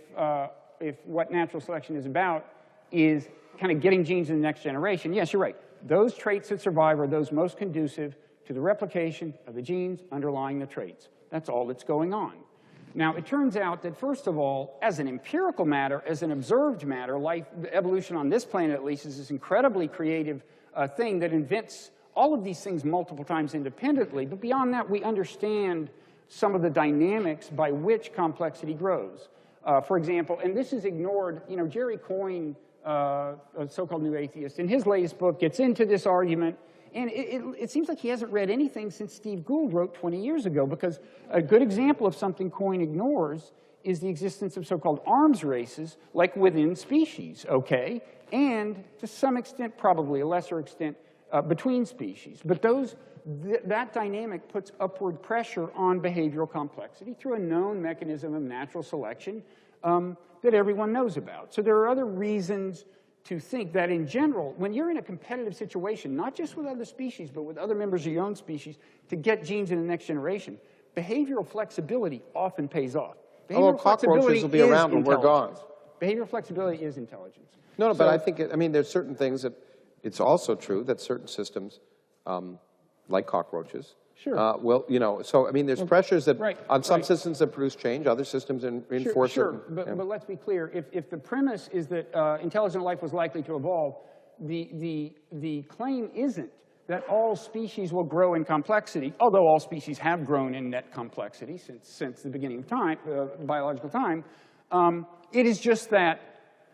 what natural selection is about is kind of getting genes in the next generation, yes, you're right. Those traits that survive are those most conducive to the replication of the genes underlying the traits. That's all that's going on. Now, it turns out that, first of all, as an empirical matter, as an observed matter, life, evolution on this planet at least, is this incredibly creative thing that invents all of these things multiple times independently. But beyond that, we understand some of the dynamics by which complexity grows. For example, and this is ignored, Jerry Coyne, a so-called new atheist, in his latest book gets into this argument, and it seems like he hasn't read anything since Steve Gould wrote 20 years ago, because a good example of something Coyne ignores is the existence of so-called arms races, like within species, and to some extent, probably a lesser extent, between species. But that dynamic puts upward pressure on behavioral complexity through a known mechanism of natural selection that everyone knows about. So there are other reasons to think that in general, when you're in a competitive situation, not just with other species, but with other members of your own species, to get genes in the next generation, behavioral flexibility often pays off. Although cockroaches will be around when we're gone. Behavioral flexibility is intelligence. No, but I think, there's certain things that it's also true that certain systems, like cockroaches, Sure. Well, you know, so, I mean, there's pressures that, right, on some right. systems that produce change, other systems reinforce Sure, certain. but, yeah. but let's be clear. If the premise is that intelligent life was likely to evolve, the claim isn't that all species will grow in complexity, although all species have grown in net complexity since the beginning of time, biological time. It is just that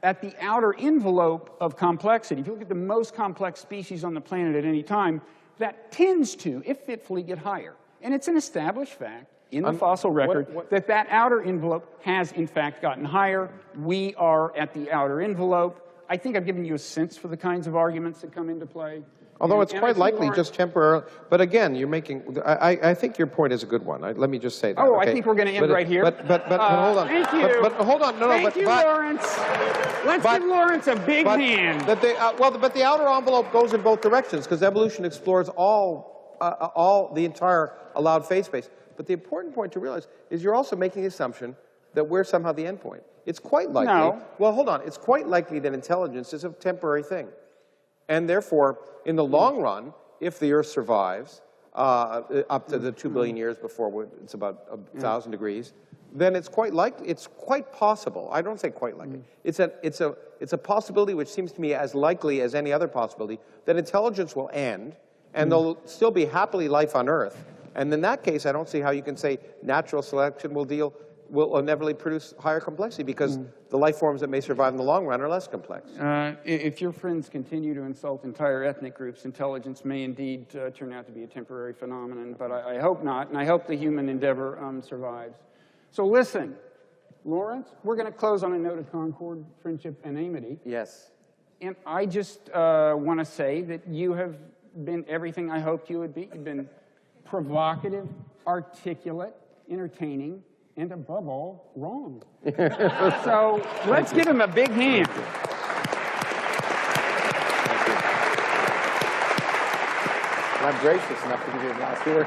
at the outer envelope of complexity, if you look at the most complex species on the planet at any time, that tends to, if fitfully, get higher. And it's an established fact in the fossil record that outer envelope has, in fact, gotten higher. We are at the outer envelope. I think I've given you a sense for the kinds of arguments that come into play. Although it's And quite I think likely Lawrence- just temporarily. But again, you're making, I think your point is a good one. Let me just say that. Oh, I okay? think we're going to end But- right here. But hold on. Thank you. But hold on. No, Thank you, but, Lawrence. Let's but- give Lawrence a big but hand. But but the outer envelope goes in both directions because evolution explores all the entire allowed phase space. But the important point to realize is you're also making the assumption that we're somehow the endpoint. It's quite likely. No. Well, hold on. It's quite likely that intelligence is a temporary thing. And therefore, in the long run, if the Earth survives up to the 2 billion years before it's about 1,000 degrees, then it's quite likely, it's quite possible. I don't say quite likely. It's a possibility which seems to me as likely as any other possibility that intelligence will end, and there'll still be happily life on Earth. And in that case, I don't see how you can say natural selection will inevitably produce higher complexity because the life forms that may survive in the long run are less complex. If your friends continue to insult entire ethnic groups, intelligence may indeed turn out to be a temporary phenomenon, but I hope not, and I hope the human endeavor survives. So listen, Lawrence, we're going to close on a note of concord, friendship, and amity. Yes. And I just want to say that you have been everything I hoped you would be. You've been provocative, articulate, entertaining, and above all, wrong. So let's give him a big hand. And I'm gracious enough to give you a glass here.